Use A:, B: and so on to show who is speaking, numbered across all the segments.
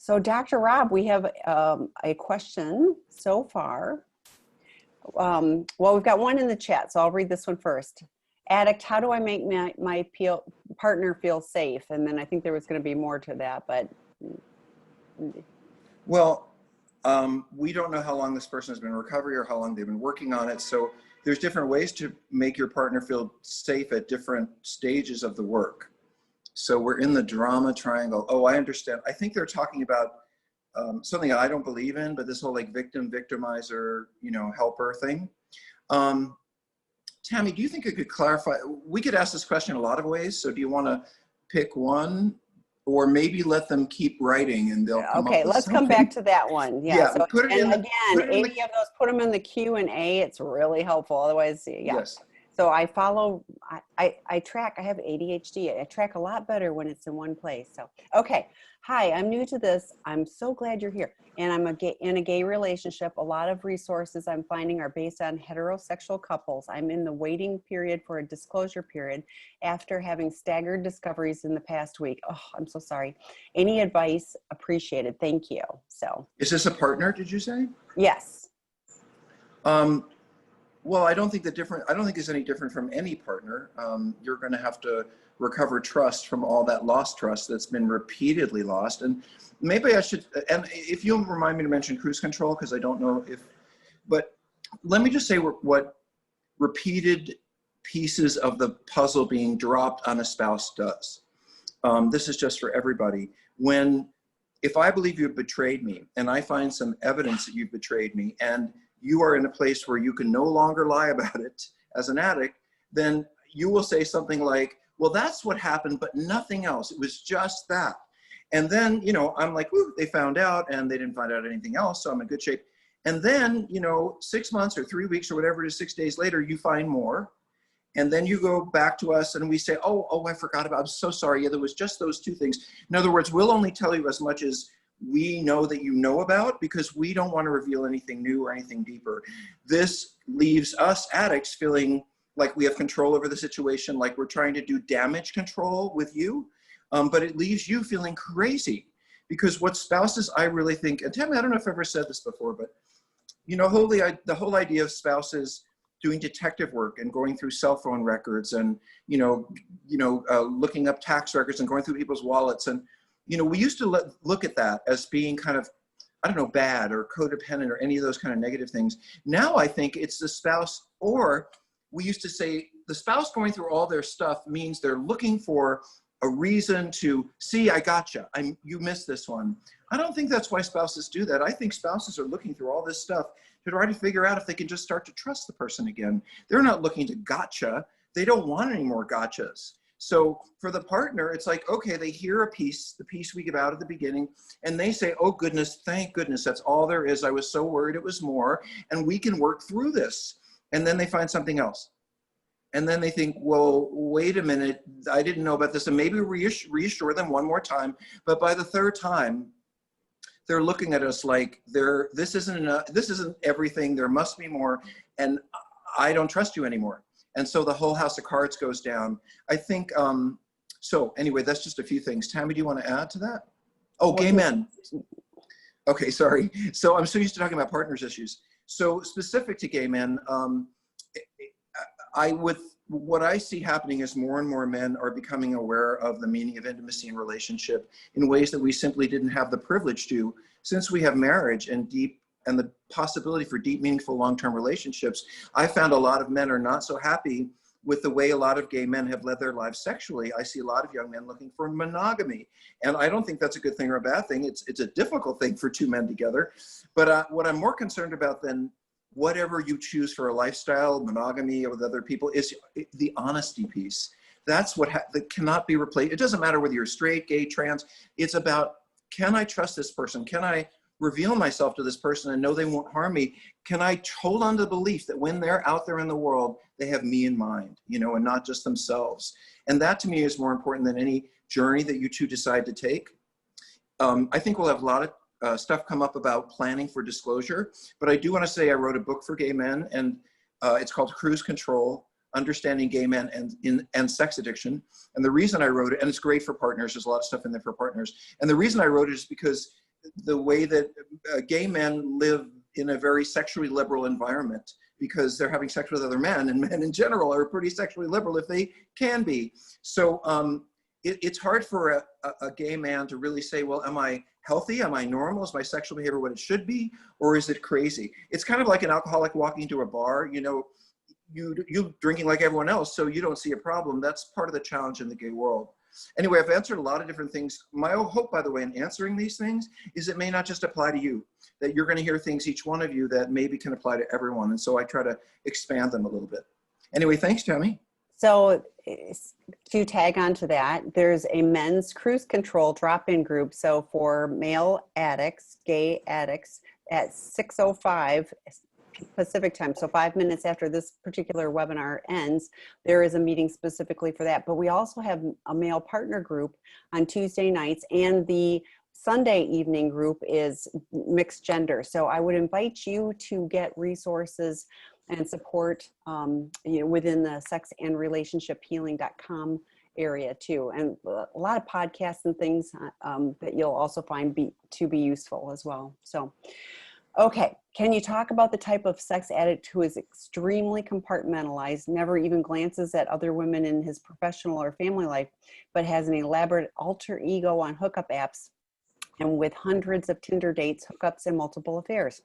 A: So Dr. Rob, we have a question so far. Well, we've got one in the chat, so I'll read this one first. Addict, how do I make my partner feel safe? And then I think there was going to be more to that, but.
B: Well, we don't know how long this person has been in recovery or how long they've been working on it. So there's different ways to make your partner feel safe at different stages of the work. So we're in the drama triangle. Oh, I understand. I think they're talking about something I don't believe in, but this whole like victim, victimizer, helper thing. Tammy, do you think it could clarify? We could ask this question a lot of ways. So do you want to pick one? Or maybe let them keep writing and they'll come
A: okay,
B: up with
A: let's
B: something.
A: come back to that one. Yeah, so,
B: put it in
A: again, any of those, put them in the Q&A. It's really helpful. Otherwise, yeah.
B: Yes.
A: So I follow, I track, I have ADHD. I track a lot better when it's in one place. So, okay. Hi, I'm new to this. I'm so glad you're here. And I'm in a gay relationship. A lot of resources I'm finding are based on heterosexual couples. I'm in the waiting period for a disclosure period after having staggered discoveries in the past week. Oh, I'm so sorry. Any advice appreciated. Thank you. So.
B: Is this a partner, did you say?
A: Yes.
B: Well, I don't think it's any different from any partner. You're going to have to recover trust from all that lost trust that's been repeatedly lost. And maybe I should, and if you'll remind me to mention cruise control, because I don't know but let me just say what repeated pieces of the puzzle being dropped on a spouse does. This is just for everybody. If I believe you've betrayed me and I find some evidence that you've betrayed me and you are in a place where you can no longer lie about it as an addict, then you will say something like, well, that's what happened, but nothing else. It was just that. And then, I'm like, whoo, they found out and they didn't find out anything else. So I'm in good shape. And then, 6 months or 3 weeks or whatever it is, 6 days later, you find more. And then you go back to us and we say, oh, I forgot about, I'm so sorry. Yeah, there was just those two things. In other words, we'll only tell you as much as we know that you know about, because we don't want to reveal anything new or anything deeper. This leaves us addicts feeling like we have control over the situation, like we're trying to do damage control with you. But it leaves you feeling crazy, because what spouses, I really think, and Tammy, I don't know if I've ever said this before, but the whole idea of spouses doing detective work and going through cell phone records and, looking up tax records and going through people's wallets. And, we used to look at that as being kind of, I don't know, bad or codependent or any of those kind of negative things. Now I think it's the spouse, or we used to say the spouse going through all their stuff means they're looking for a reason to see, I gotcha, you missed this one. I don't think that's why spouses do that. I think spouses are looking through all this stuff to try to figure out if they can just start to trust the person again. They're not looking to gotcha. They don't want any more gotchas. So for the partner, it's like, okay, they hear a piece, the piece we give out at the beginning, and they say, oh goodness, thank goodness, that's all there is. I was so worried it was more, and we can work through this. And then they find something else. And then they think, well, wait a minute, I didn't know about this. And maybe reassure them one more time. But by the third time, they're looking at us like this isn't everything. There must be more. And I don't trust you anymore. And so the whole house of cards goes down. I think, so anyway, that's just a few things. Tammy, do you want to add to that? Oh, gay men. Okay, sorry. So I'm so used to talking about partners issues. So specific to gay men, what I see happening is more and more men are becoming aware of the meaning of intimacy and relationship in ways that we simply didn't have the privilege to, since we have marriage and the possibility for deep, meaningful, long-term relationships. I found a lot of men are not so happy with the way a lot of gay men have led their lives sexually. I see a lot of young men looking for monogamy. And I don't think that's a good thing or a bad thing. It's a difficult thing for two men together. But what I'm more concerned about than whatever you choose for a lifestyle, monogamy with other people, is the honesty piece. That's that cannot be replaced. It doesn't matter whether you're straight, gay, trans. It's about, can I trust this person? Can I reveal myself to this person and know they won't harm me? Can I hold on to the belief that when they're out there in the world, they have me in mind, and not just themselves? And that to me is more important than any journey that you two decide to take. I think we'll have a lot of stuff come up about planning for disclosure, but I do want to say I wrote a book for gay men, and it's called Cruise Control: Understanding Gay Men and Sex Addiction. And the reason I wrote it, and it's great for partners, there's a lot of stuff in there for partners, and the reason I wrote it is because the way that gay men live in a very sexually liberal environment because they're having sex with other men, and men in general are pretty sexually liberal if they can be. So it's hard for a gay man to really say, well, am I healthy? Am I normal? Is my sexual behavior what it should be? Or is it crazy? It's kind of like an alcoholic walking to a bar, you know, you drinking like everyone else, so you don't see a problem. That's part of the challenge in the gay world. Anyway, I've answered a lot of different things. My hope, by the way, in answering these things is it may not just apply to you, that you're going to hear things, each one of you, that maybe can apply to everyone. And so I try to expand them a little bit. Anyway, thanks, Tammy.
A: So to tag on to that, there's a men's cruise control drop-in group. So for male addicts, gay addicts, at 6:05 Pacific time, so 5 minutes after this particular webinar ends, there is a meeting specifically for that. But we also have a male partner group on Tuesday nights, and the Sunday evening group is mixed gender. So I would invite you to get resources and support within the sexandrelationshiphealing.com area too, and a lot of podcasts and things that you'll also find to be useful as well. So okay, can you talk about the type of sex addict who is extremely compartmentalized, never even glances at other women in his professional or family life, but has an elaborate alter ego on hookup apps, and with hundreds of Tinder dates, hookups, and multiple affairs?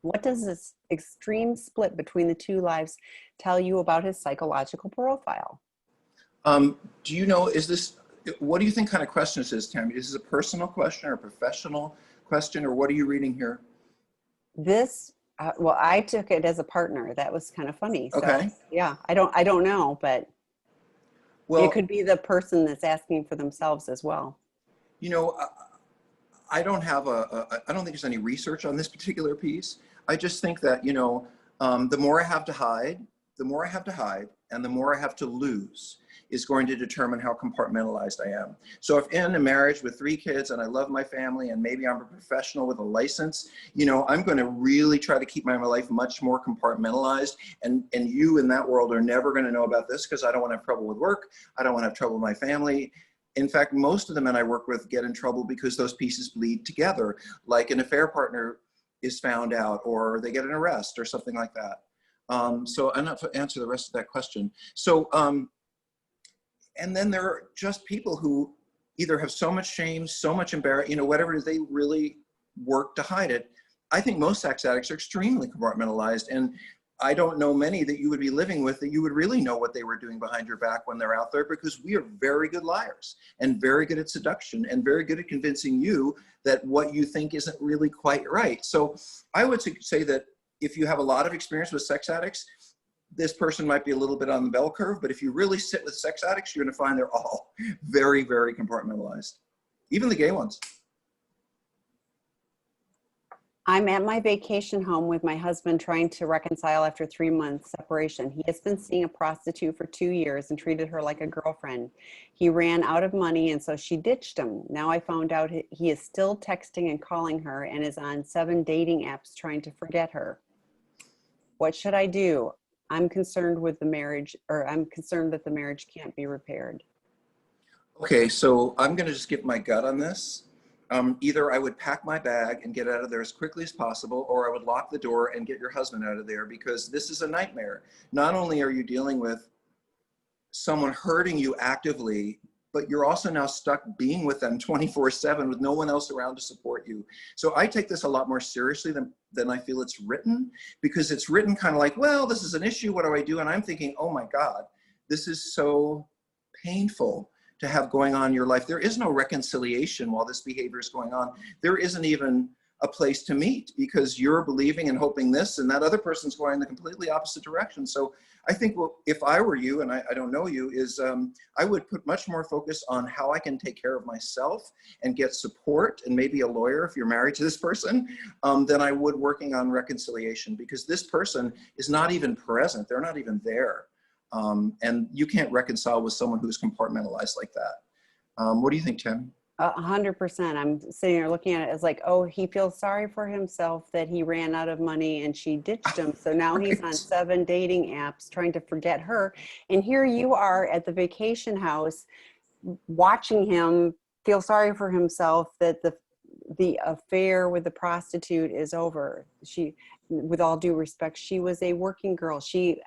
A: What does this extreme split between the two lives tell you about his psychological profile?
B: Do you know, what do you think kind of question this is, Tammy? Is this a personal question or a professional question, or what are you reading here?
A: This, well, I took it as a partner. That was kind of funny. So,
B: okay.
A: Yeah, I don't know, but well, it could be the person that's asking for themselves as well.
B: You know, I don't have I don't think there's any research on this particular piece. I just think that, you know, the more I have to hide, and the more I have to lose is going to determine how compartmentalized I am. So if in a marriage with 3 kids and I love my family and maybe I'm a professional with a license, you know, I'm going to really try to keep my life much more compartmentalized. And you in that world are never going to know about this because I don't want to have trouble with work. I don't want to have trouble with my family. In fact, most of the men I work with get in trouble because those pieces bleed together, like an affair partner is found out or they get an arrest or something like that. So I'm not to answer the rest of that question. So, and then there are just people who either have so much shame, so much embarrassment, you know, whatever it is, they really work to hide it. I think most sex addicts are extremely compartmentalized, and I don't know many that you would be living with that you would really know what they were doing behind your back when they're out there, because we are very good liars and very good at seduction and very good at convincing you that what you think isn't really quite right. So I would say that if you have a lot of experience with sex addicts, this person might be a little bit on the bell curve, but if you really sit with sex addicts, you're going to find they're all very, very compartmentalized, even the gay ones.
A: I'm at my vacation home with my husband trying to reconcile after 3 months separation. He has been seeing a prostitute for 2 years and treated her like a girlfriend. He ran out of money, and so she ditched him. Now I found out he is still texting and calling her and is on 7 dating apps trying to forget her. What should I do? I'm concerned with the marriage, or I'm concerned that the marriage can't be repaired.
B: Okay, so I'm going to just give my gut on this. Either I would pack my bag and get out of there as quickly as possible, or I would lock the door and get your husband out of there, because this is a nightmare. Not only are you dealing with someone hurting you actively, but you're also now stuck being with them 24/7 with no one else around to support you. So I take this a lot more seriously than I feel it's written, because it's written kind of like, well, this is an issue, what do I do? And I'm thinking, oh my God, this is so painful to have going on in your life. There is no reconciliation while this behavior is going on. There isn't even a place to meet, because you're believing and hoping this, and that other person's going in the completely opposite direction. So I think, well, if I were you, and I don't know you, is I would put much more focus on how I can take care of myself and get support, and maybe a lawyer if you're married to this person, than I would working on reconciliation, because this person is not even present. They're not even there. And you can't reconcile with someone who's compartmentalized like that. What do you think, Tim?
A: 100%. I'm sitting there looking at it as like, oh, he feels sorry for himself that he ran out of money and she ditched him. So now right. He's on 7 dating apps trying to forget her. And here you are at the vacation house watching him feel sorry for himself that the affair with the prostitute is over. She, with all due respect, she was a working girl. She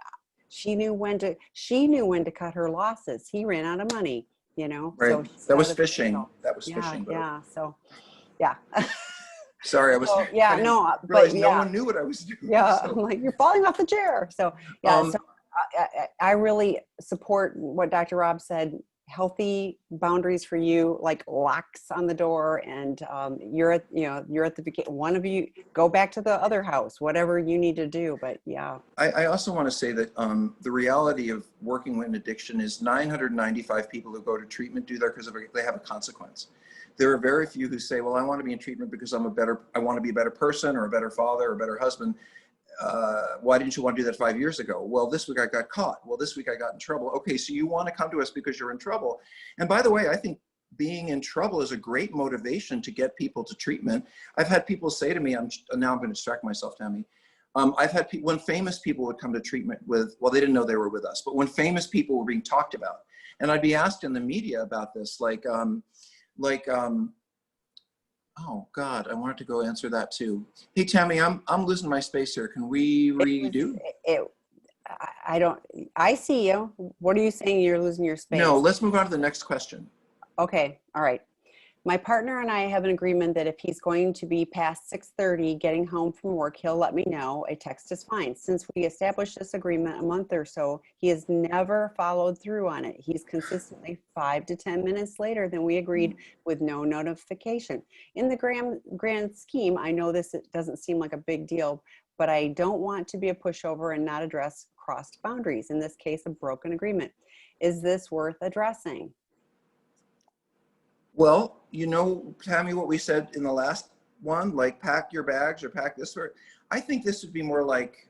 A: knew when to cut her losses. He ran out of money, you know.
B: Right.
A: So
B: That was
A: instead of,
B: fishing. That was
A: yeah,
B: fishing.
A: yeah. So, yeah.
B: Sorry,
A: So, yeah,
B: I didn't
A: no, but
B: realize no
A: yeah,
B: one knew what I was doing.
A: yeah. I'm
B: So,
A: like, you're falling off the chair. So, yeah. So
B: um,
A: I really support what Dr. Rob said. Healthy boundaries for you, like locks on the door, and you're at the one of you go back to the other house, whatever you need to do. But yeah,
B: I also want to say that the reality of working with an addiction is 995 people who go to treatment do that because they have a consequence. There are very few who say, well, I want to be in treatment because I want to be a better person or a better father or a better husband. Why didn't you want to do that 5 years ago? Well, this week I got caught. Well, this week I got in trouble. Okay, so you want to come to us because you're in trouble. And by the way, I think being in trouble is a great motivation to get people to treatment. I've had people say to me, now I'm going to distract myself, Tammy. I've had people, when famous people would come to treatment well, they didn't know they were with us, but when famous people were being talked about, and I'd be asked in the media about this, oh God, I wanted to go answer that too. Hey Tammy, I'm losing my space here. Can we redo?
A: I don't. I see you. What are you saying? You're losing your
B: No,
A: space.
B: let's move on to the next question.
A: Okay. All right. My partner and I have an agreement that if he's going to be past 6:30 getting home from work, he'll let me know. A text is fine. Since we established this agreement a month or so, he has never followed through on it. He's consistently 5 to 10 minutes later than we agreed with no notification. In the grand scheme, I know this doesn't seem like a big deal, but I don't want to be a pushover and not address crossed boundaries. In this case, a broken agreement. Is this worth addressing?
B: Well, you know, Tammy, what we said in the last one, like pack your bags or pack this sort. I think this would be more like,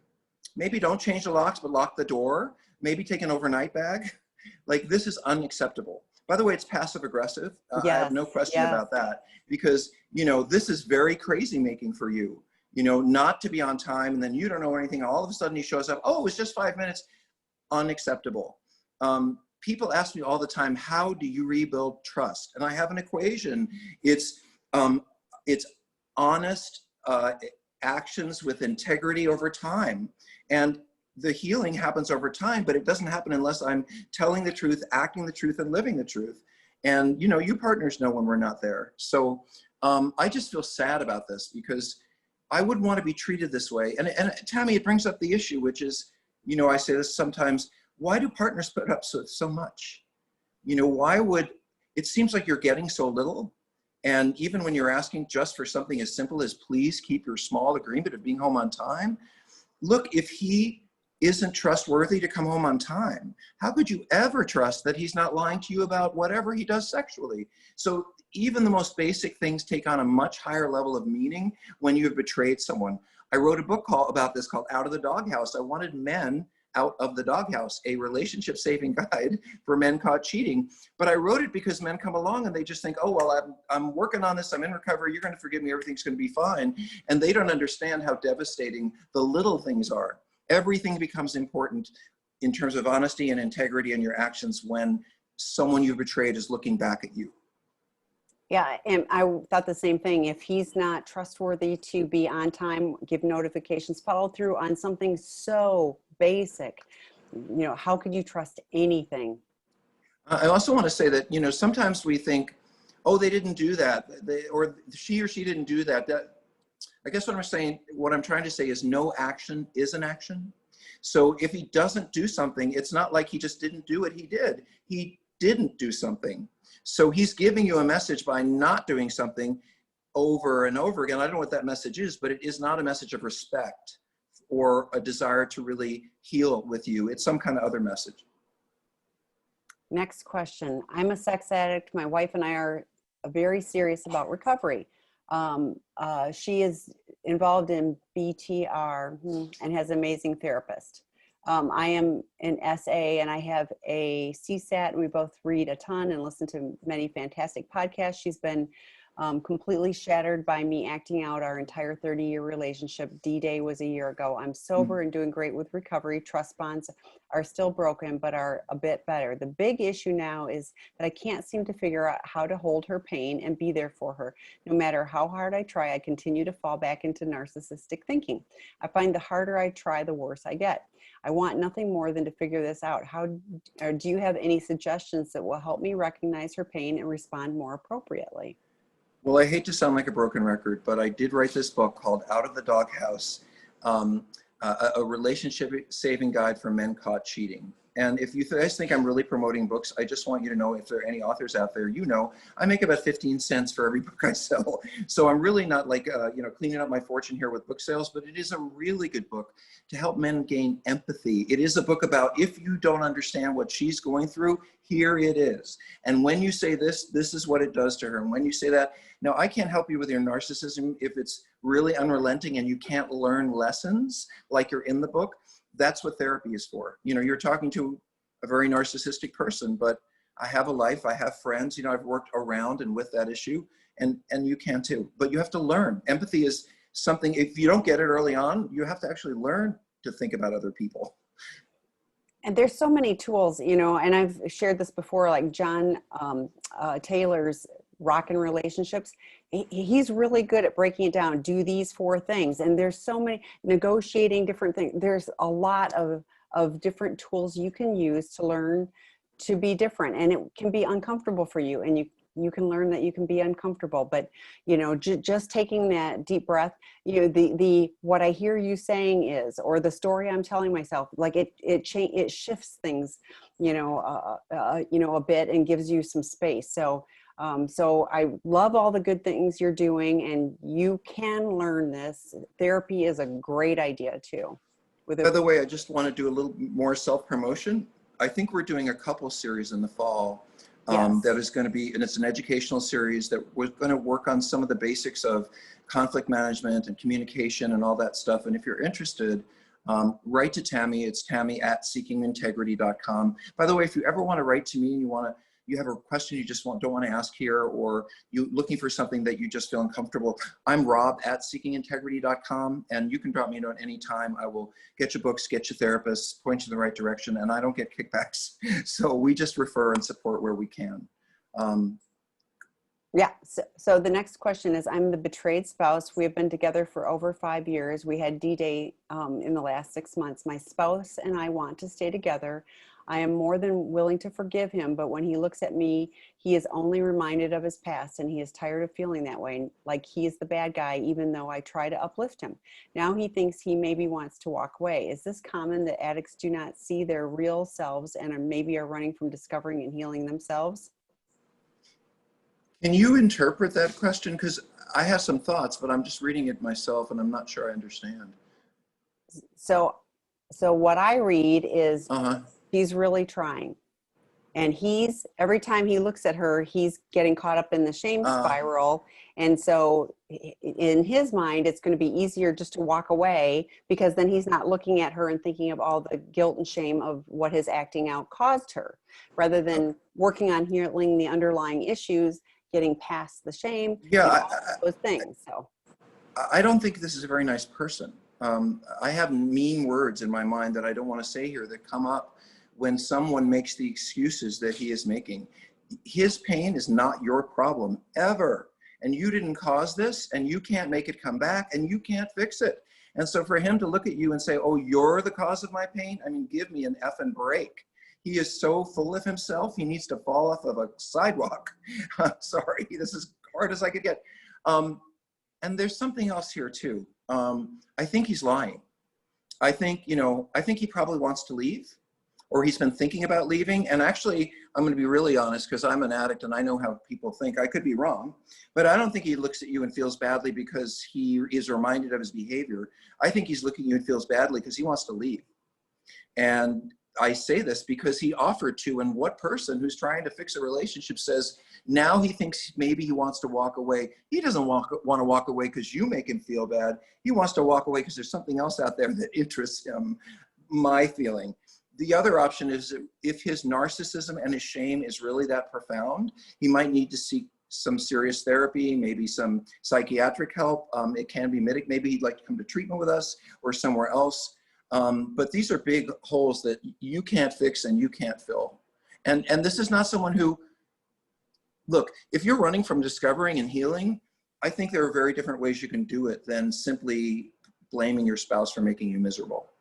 B: maybe don't change the locks, but lock the door. Maybe take an overnight bag. Like, this is unacceptable. By the way, it's passive aggressive. I have
A: Yes,
B: no question
A: yes.
B: about that, because, you know, this is very crazy making for you, you know, not to be on time. And then you don't know anything. All of a sudden he shows up. Oh, it was just 5 minutes. Unacceptable. People ask me all the time, how do you rebuild trust? And I have an equation. It's honest actions with integrity over time. And the healing happens over time, but it doesn't happen unless I'm telling the truth, acting the truth, and living the truth. And, you know, you partners know when we're not there. So I just feel sad about this, because I wouldn't want to be treated this way. And Tammy, it brings up the issue, which is, you know, I say this sometimes, why do partners put up so much? You know, it seems like you're getting so little. And even when you're asking just for something as simple as please keep your small agreement of being home on time. Look, if he isn't trustworthy to come home on time, how could you ever trust that he's not lying to you about whatever he does sexually? So even the most basic things take on a much higher level of meaning when you have betrayed someone. I wrote a book about this called Out of the Doghouse. I wanted men out of the doghouse, a relationship saving guide for men caught cheating. But I wrote it because men come along and they just think, oh, well, I'm working on this, I'm in recovery, you're going to forgive me, everything's going to be fine. And they don't understand how devastating the little things are. Everything becomes important in terms of honesty and integrity in your actions when someone you've betrayed is looking back at you.
A: Yeah, and I thought the same thing. If he's not trustworthy to be on time, give notifications, follow through on something so basic, you know, how could you trust anything?
B: I also want to say that, you know, sometimes we think, oh, they didn't do that, or she or she didn't do that. I guess what I'm trying to say is no action is an action. So if he doesn't do something, it's not like he just didn't do it. He did. He didn't do something. So he's giving you a message by not doing something over and over again. I don't know what that message is, but it is not a message of respect or a desire to really heal with you. It's some kind of other message.
A: Next question. I'm a sex addict. My wife and I are very serious about recovery. She is involved in BTR and has an amazing therapist. I am an SA and I have a CSAT, and we both read a ton and listen to many fantastic podcasts. She's been completely shattered by me acting out our entire 30-year relationship. D-Day was a year ago. I'm sober and doing great with recovery. Trust bonds are still broken, but are a bit better. The big issue now is that I can't seem to figure out how to hold her pain and be there for her. No matter how hard I try, I continue to fall back into narcissistic thinking. I find the harder I try, the worse I get. I want nothing more than to figure this out. Or do you have any suggestions that will help me recognize her pain and respond more appropriately?
B: Well, I hate to sound like a broken record, but I did write this book called Out of the Doghouse, a relationship-saving guide for men caught cheating. And if you guys think I'm really promoting books, I just want you to know, if there are any authors out there, I make about 15 cents for every book I sell. So I'm really not like, cleaning up my fortune here with book sales, but it is a really good book to help men gain empathy. It is a book about, if you don't understand what she's going through, here it is. And when you say this, this is what it does to her. And when you say that, now I can't help you with your narcissism if it's really unrelenting and you can't learn lessons like you're in the book. That's what therapy is for. You're talking to a very narcissistic person, but I have a life, I have friends, I've worked around and with that issue, and you can too. But you have to learn. Empathy is something, if you don't get it early on, you have to actually learn to think about other people.
A: And there's so many tools, and I've shared this before, like John Taylor's Rockin' Relationships. He's really good at breaking it down. Do these 4 things. And there's so many, negotiating different things. There's a lot of different tools you can use to learn to be different. And it can be uncomfortable for you. And you can learn that you can be uncomfortable, but just taking that deep breath, the what I hear you saying is, or the story I'm telling myself, like it shifts things, a bit, and gives you some space. So I love all the good things you're doing, and you can learn this. Therapy is a great idea too.
B: By the way, I just want to do a little more self-promotion. I think we're doing a couple series in the fall.
A: Yes.
B: That is going to be, and it's an educational series that we're going to work on some of the basics of conflict management and communication and all that stuff. And if you're interested, write to Tammy. It's tammy@seekingintegrity.com. By the way, if you ever want to write to me and you have a question you just don't want to ask here, or you looking for something that you just feel uncomfortable, I'm rob@seekingintegrity.com, and you can drop me a note anytime. I will get you books, get you therapists, point you in the right direction, and I don't get kickbacks. So we just refer and support where we can.
A: Yeah. So the next question is, I'm the betrayed spouse. We have been together for over 5 years. We had D-Day in the last 6 months. My spouse and I want to stay together. I am more than willing to forgive him, but when he looks at me, he is only reminded of his past, and he is tired of feeling that way, like he is the bad guy, even though I try to uplift him. Now he thinks he maybe wants to walk away. Is this common, that addicts do not see their real selves and maybe are running from discovering and healing themselves?
B: Can you interpret that question? Because I have some thoughts, but I'm just reading it myself and I'm not sure I understand.
A: So what I read is, he's really trying. And every time he looks at her, he's getting caught up in the shame spiral. And so in his mind, it's going to be easier just to walk away, because then he's not looking at her and thinking of all the guilt and shame of what his acting out caused her, rather than working on healing the underlying issues, getting past the shame, all those things. So
B: I don't think this is a very nice person. I have mean words in my mind that I don't want to say here that come up when someone makes the excuses that he is making. His pain is not your problem, ever. And you didn't cause this, and you can't make it come back, and you can't fix it. And so for him to look at you and say, oh, you're the cause of my pain? I mean, give me an effing break. He is so full of himself, he needs to fall off of a sidewalk. Sorry, this is hard as I could get. And there's something else here too. I think he's lying. I think he probably wants to leave, or he's been thinking about leaving. And actually, I'm going to be really honest, because I'm an addict and I know how people think. I could be wrong, but I don't think he looks at you and feels badly because he is reminded of his behavior. I think he's looking at you and feels badly because he wants to leave. And I say this because he offered to, and what person who's trying to fix a relationship says, now he thinks maybe he wants to walk away. He doesn't want to walk away because you make him feel bad. He wants to walk away because there's something else out there that interests him, my feeling. The other option is, if his narcissism and his shame is really that profound, he might need to seek some serious therapy, maybe some psychiatric help. It can be maybe you'd like to come to treatment with us or somewhere else. But these are big holes that you can't fix and you can't fill. And this is not someone who, look, if you're running from discovering and healing, I think there are very different ways you can do it than simply blaming your spouse for making you miserable.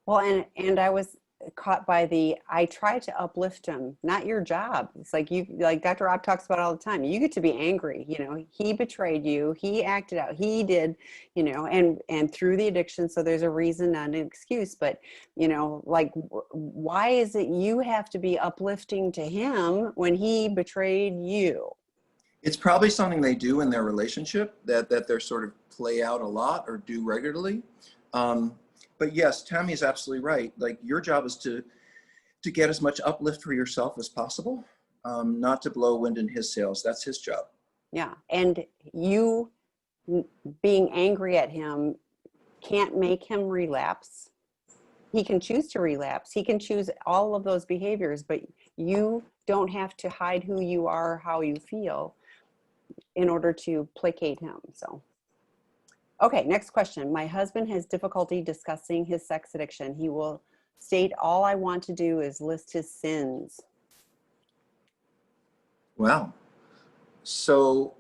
A: Well, and I was caught by I try to uplift him, not your job. It's like like Dr. Rob talks about all the time. You get to be angry, he betrayed you, he acted out, he did, and through the addiction. So there's a reason, not an excuse, but, like, why is it you have to be uplifting to him when he betrayed you?
B: It's probably something they do in their relationship that they're sort of play out a lot or do regularly. But yes, Tammy is absolutely right. Like, your job is to get as much uplift for yourself as possible, not to blow wind in his sails. That's his job.
A: Yeah. And you being angry at him can't make him relapse. He can choose to relapse. He can choose all of those behaviors, but you don't have to hide who you are, how you feel in order to placate him. So. Okay, next question. My husband has difficulty discussing his sex addiction. He will state, all I want to do is list his sins.
B: Wow. So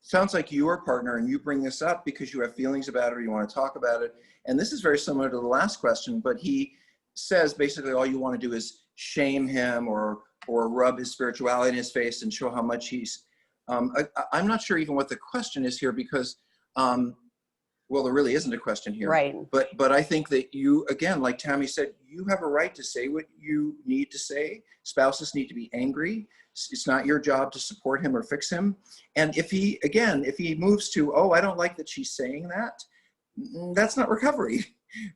B: sounds like you are a partner and you bring this up because you have feelings about it or you want to talk about it. And this is very similar to the last question, but he says basically all you want to do is shame him or rub his spirituality in his face and show how much he's I'm not sure even what the question is here because, well, there really isn't a question here.
A: Right.
B: But I think that you, again, like Tammy said, you have a right to say what you need to say. Spouses need to be angry. It's not your job to support him or fix him. And if he moves to, oh, I don't like that she's saying that, that's not recovery.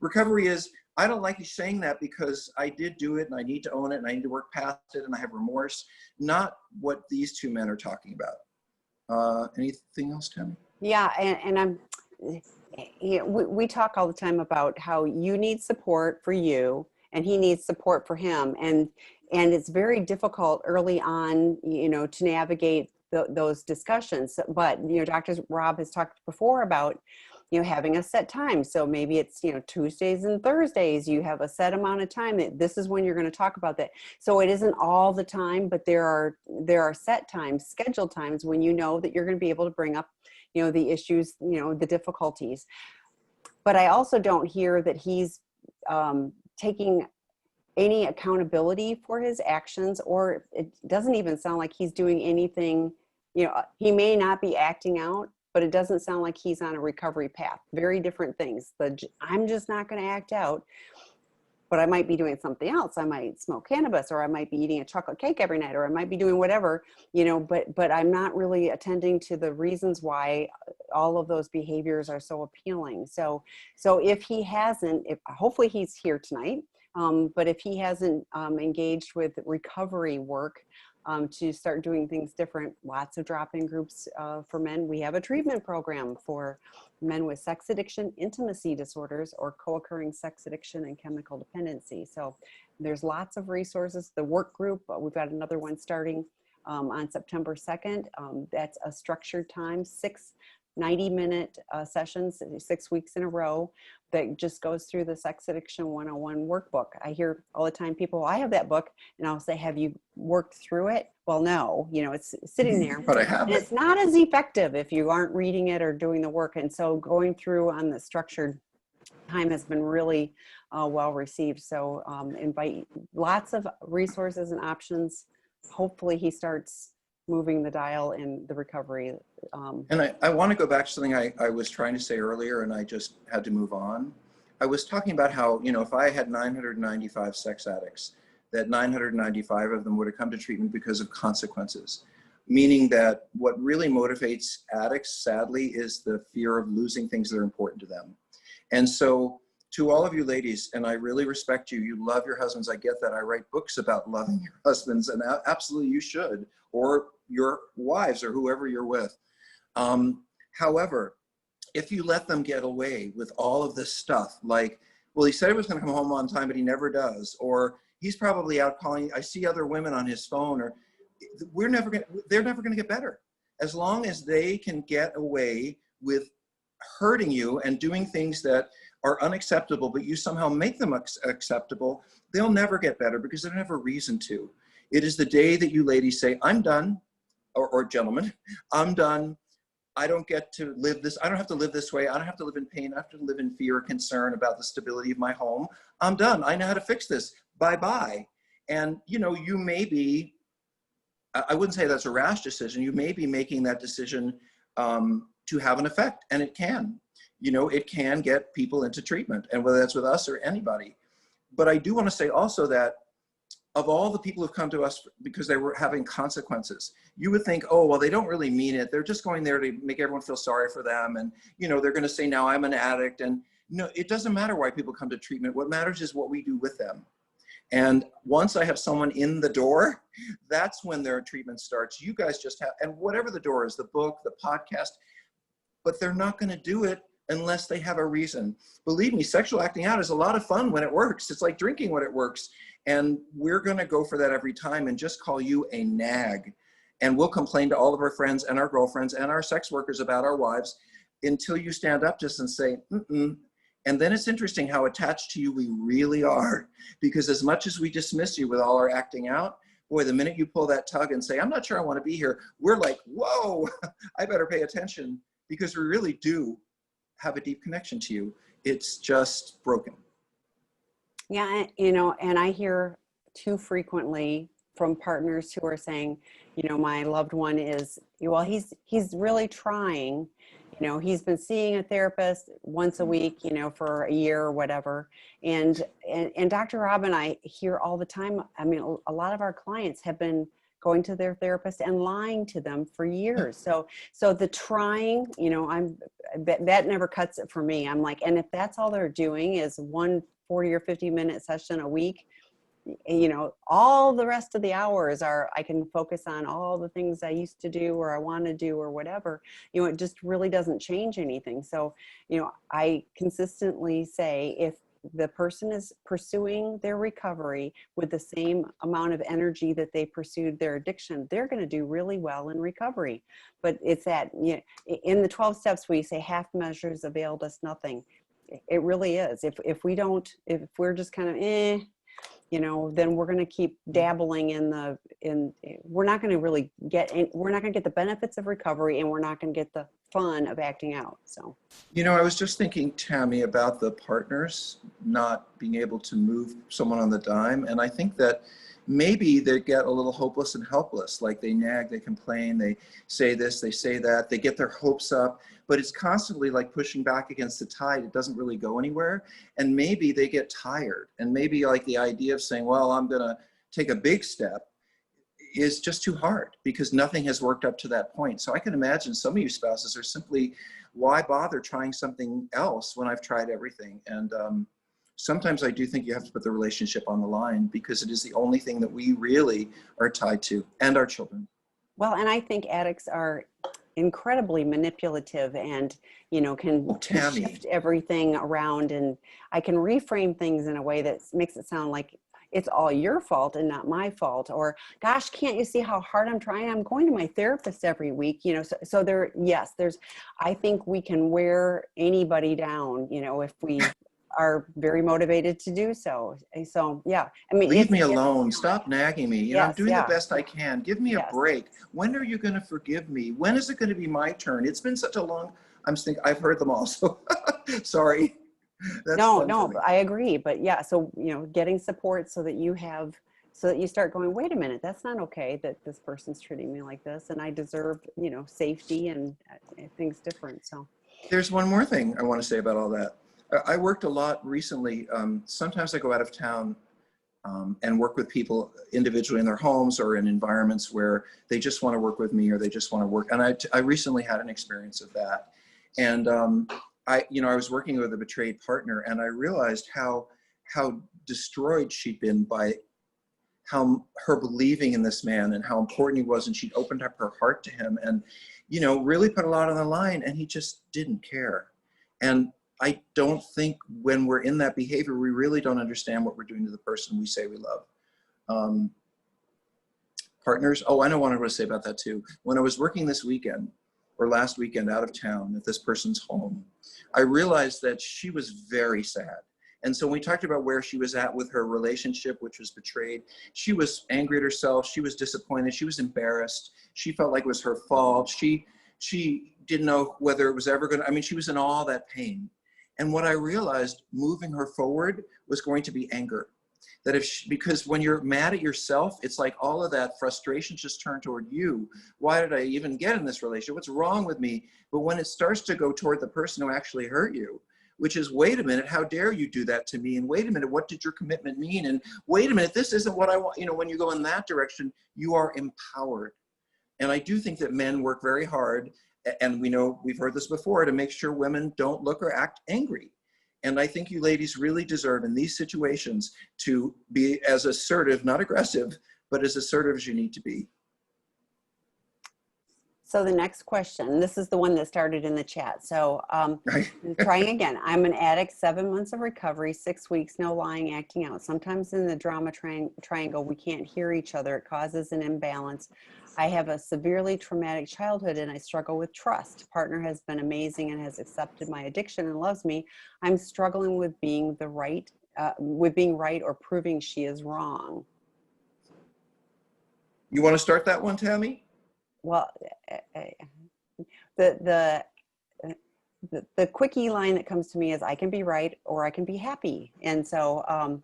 B: Recovery is, I don't like you saying that because I did do it and I need to own it and I need to work past it and I have remorse. Not what these two men are talking about. Anything else, Tammy?
A: Yeah, and we talk all the time about how you need support for you and he needs support for him. And it's very difficult early on, to navigate those discussions. But, Dr. Rob has talked before about, having a set time. So maybe it's, Tuesdays and Thursdays, you have a set amount of time that this is when you're going to talk about that. So it isn't all the time, but there are set times, scheduled times when that you're going to be able to bring up, the issues, the difficulties. But I also don't hear that he's taking any accountability for his actions, or it doesn't even sound like he's doing anything. He may not be acting out, but it doesn't sound like he's on a recovery path. Very different things. I'm just not going to act out, but I might be doing something else. I might smoke cannabis, or I might be eating a chocolate cake every night, or I might be doing whatever, but I'm not really attending to the reasons why all of those behaviors are so appealing. So if he hasn't, hopefully he's here tonight, but if he hasn't engaged with recovery work, to start doing things different, lots of drop-in groups for men. We have a treatment program for men with sex addiction, intimacy disorders, or co-occurring sex addiction and chemical dependency. So there's lots of resources. The work group, we've got another one starting on September 2nd. That's a structured time, 6 90-minute sessions, 6 weeks in a row, that just goes through the Sex Addiction 101 workbook. I hear all the time people, I have that book, and I'll say, have you worked through it? Well, no, it's sitting there.
B: But I have
A: and it's not as effective if you aren't reading it or doing the work. And so going through on the structured time has been really well received. So invite lots of resources and options. Hopefully he starts moving the dial in the recovery.
B: And I want to go back to something I was trying to say earlier, and I just had to move on. I was talking about how, if I had 995 sex addicts, that 995 of them would have come to treatment because of consequences, meaning that what really motivates addicts, sadly, is the fear of losing things that are important to them. And so to all of you ladies, and I really respect you, you love your husbands, I get that. I write books about loving your husbands, and absolutely you should, or your wives or whoever you're with. However, if you let them get away with all of this stuff, like, well, he said he was going to come home on time, but he never does, or he's probably out calling, I see other women on his phone, or they're never going to get better. As long as they can get away with hurting you and doing things that are unacceptable, but you somehow make them acceptable, they'll never get better because they don't have a reason to. It is the day that you ladies say, I'm done, or gentlemen, I'm done. I don't get to live this. I don't have to live this way. I don't have to live in pain. I don't have to live in fear or concern about the stability of my home. I'm done. I know how to fix this. Bye-bye. And, you know, you may be, I wouldn't say that's a rash decision. You may be making that decision to have an effect, and it can. You know, it can get people into treatment, and whether that's with us or anybody. But I do want to say also that of all the people who've come to us because they were having consequences, you would think, oh, well, they don't really mean it. They're just going there to make everyone feel sorry for them. And, you know, they're going to say, now I'm an addict. And no, it doesn't matter why people come to treatment. What matters is what we do with them. And once I have someone in the door, that's when their treatment starts. You guys just have, and whatever the door is, the book, the podcast, but they're not going to do it unless they have a reason. Believe me, sexual acting out is a lot of fun when it works. It's like drinking when it works. And we're going to go for that every time and just call you a nag. And we'll complain to all of our friends and our girlfriends and our sex workers about our wives until you stand up just and say, mm-mm. And then it's interesting how attached to you we really are. Because as much as we dismiss you with all our acting out, boy, the minute you pull that tug and say, I'm not sure I want to be here, we're like, whoa, I better pay attention, because we really do have a deep connection to you. It's just broken.
A: Yeah, you know, and I hear too frequently from partners who are saying, you know, my loved one is, well, he's really trying. You know, he's been seeing a therapist once a week, you know, for a year or whatever. And Dr. Rob and I hear all the time, I mean, a lot of our clients have been going to their therapist and lying to them for years. So the trying, you know, that never cuts it for me. I'm like, and if that's all they're doing is one 40 or 50-minute session a week, you know, all the rest of the hours I can focus on all the things I used to do or I want to do or whatever, you know, it just really doesn't change anything. So, you know, I consistently say, if the person is pursuing their recovery with the same amount of energy that they pursued their addiction, they're going to do really well in recovery. But it's that, you know, in the 12 steps we say half measures availed us nothing. It really is. If we're just kind of, you know, then we're going to keep dabbling we're not going to really we're not going to get the benefits of recovery, and we're not going to get the fun of acting out. So,
B: you know, I was just thinking, Tammy, about the partners not being able to move someone on the dime. And I think that maybe they get a little hopeless and helpless, like they nag, they complain, they say this, they say that, they get their hopes up, but it's constantly like pushing back against the tide. It doesn't really go anywhere. And maybe they get tired, and maybe like the idea of saying, well, I'm going to take a big step is just too hard because nothing has worked up to that point. So I can imagine some of you spouses are simply, why bother trying something else when I've tried everything? And sometimes I do think you have to put the relationship on the line, because it is the only thing that we really are tied to, and our children.
A: Well, and I think addicts are incredibly manipulative and, you know, can shift everything around, and I can reframe things in a way that makes it sound like it's all your fault and not my fault. Or, gosh, can't you see how hard I'm trying? I'm going to my therapist every week, you know. So I think we can wear anybody down, you know, if we are very motivated to do so. So, yeah, I mean,
B: leave me alone. Stop nagging me. You know, I'm doing the best I can. Give me a break. When are you going to forgive me? When is it going to be my turn? It's been such a long, I've heard them all. So sorry.
A: No, I agree. But yeah, so, you know, getting support so that you start going, wait a minute, that's not okay that this person's treating me like this, and I deserve, you know, safety and things different. So
B: there's one more thing I want to say about all that. I worked a lot recently. Sometimes I go out of town and work with people individually in their homes or in environments where they just want to work with me, or they just want to work. And I recently had an experience of that. And I was working with a betrayed partner, and I realized how destroyed she'd been by how her believing in this man and how important he was. And she'd opened up her heart to him and, you know, really put a lot on the line, and he just didn't care. And I don't think when we're in that behavior, we really don't understand what we're doing to the person we say we love. partners. Oh, I know what I want to say about that too. When I was working this weekend or last weekend out of town at this person's home, I realized that she was very sad. And so we talked about where she was at with her relationship, which was betrayed. She was angry at herself. She was disappointed. She was embarrassed. She felt like it was her fault. She didn't know whether it was ever going to, I mean, she was in all that pain. And what I realized moving her forward was going to be anger. That because when you're mad at yourself, it's like all of that frustration just turned toward you. Why did I even get in this relationship? What's wrong with me? But when it starts to go toward the person who actually hurt you, which is, wait a minute, how dare you do that to me? And wait a minute, what did your commitment mean? And wait a minute, this isn't what I want. You know, when you go in that direction, you are empowered. And I do think that men work very hard, and we know, we've heard this before, to make sure women don't look or act angry. And I think you ladies really deserve in these situations to be as assertive, not aggressive, but as assertive as you need to be.
A: So the next question, this is the one that started in the chat. So
B: Right.
A: trying again. I'm an addict, 7 months of recovery, 6 weeks, no lying, acting out. Sometimes in the drama triangle, we can't hear each other. It causes an imbalance. I have a severely traumatic childhood and I struggle with trust. Partner has been amazing and has accepted my addiction and loves me. I'm struggling with being right or proving she is wrong.
B: You want to start that one, Tammy?
A: Well, the quickie line that comes to me is I can be right or I can be happy. And so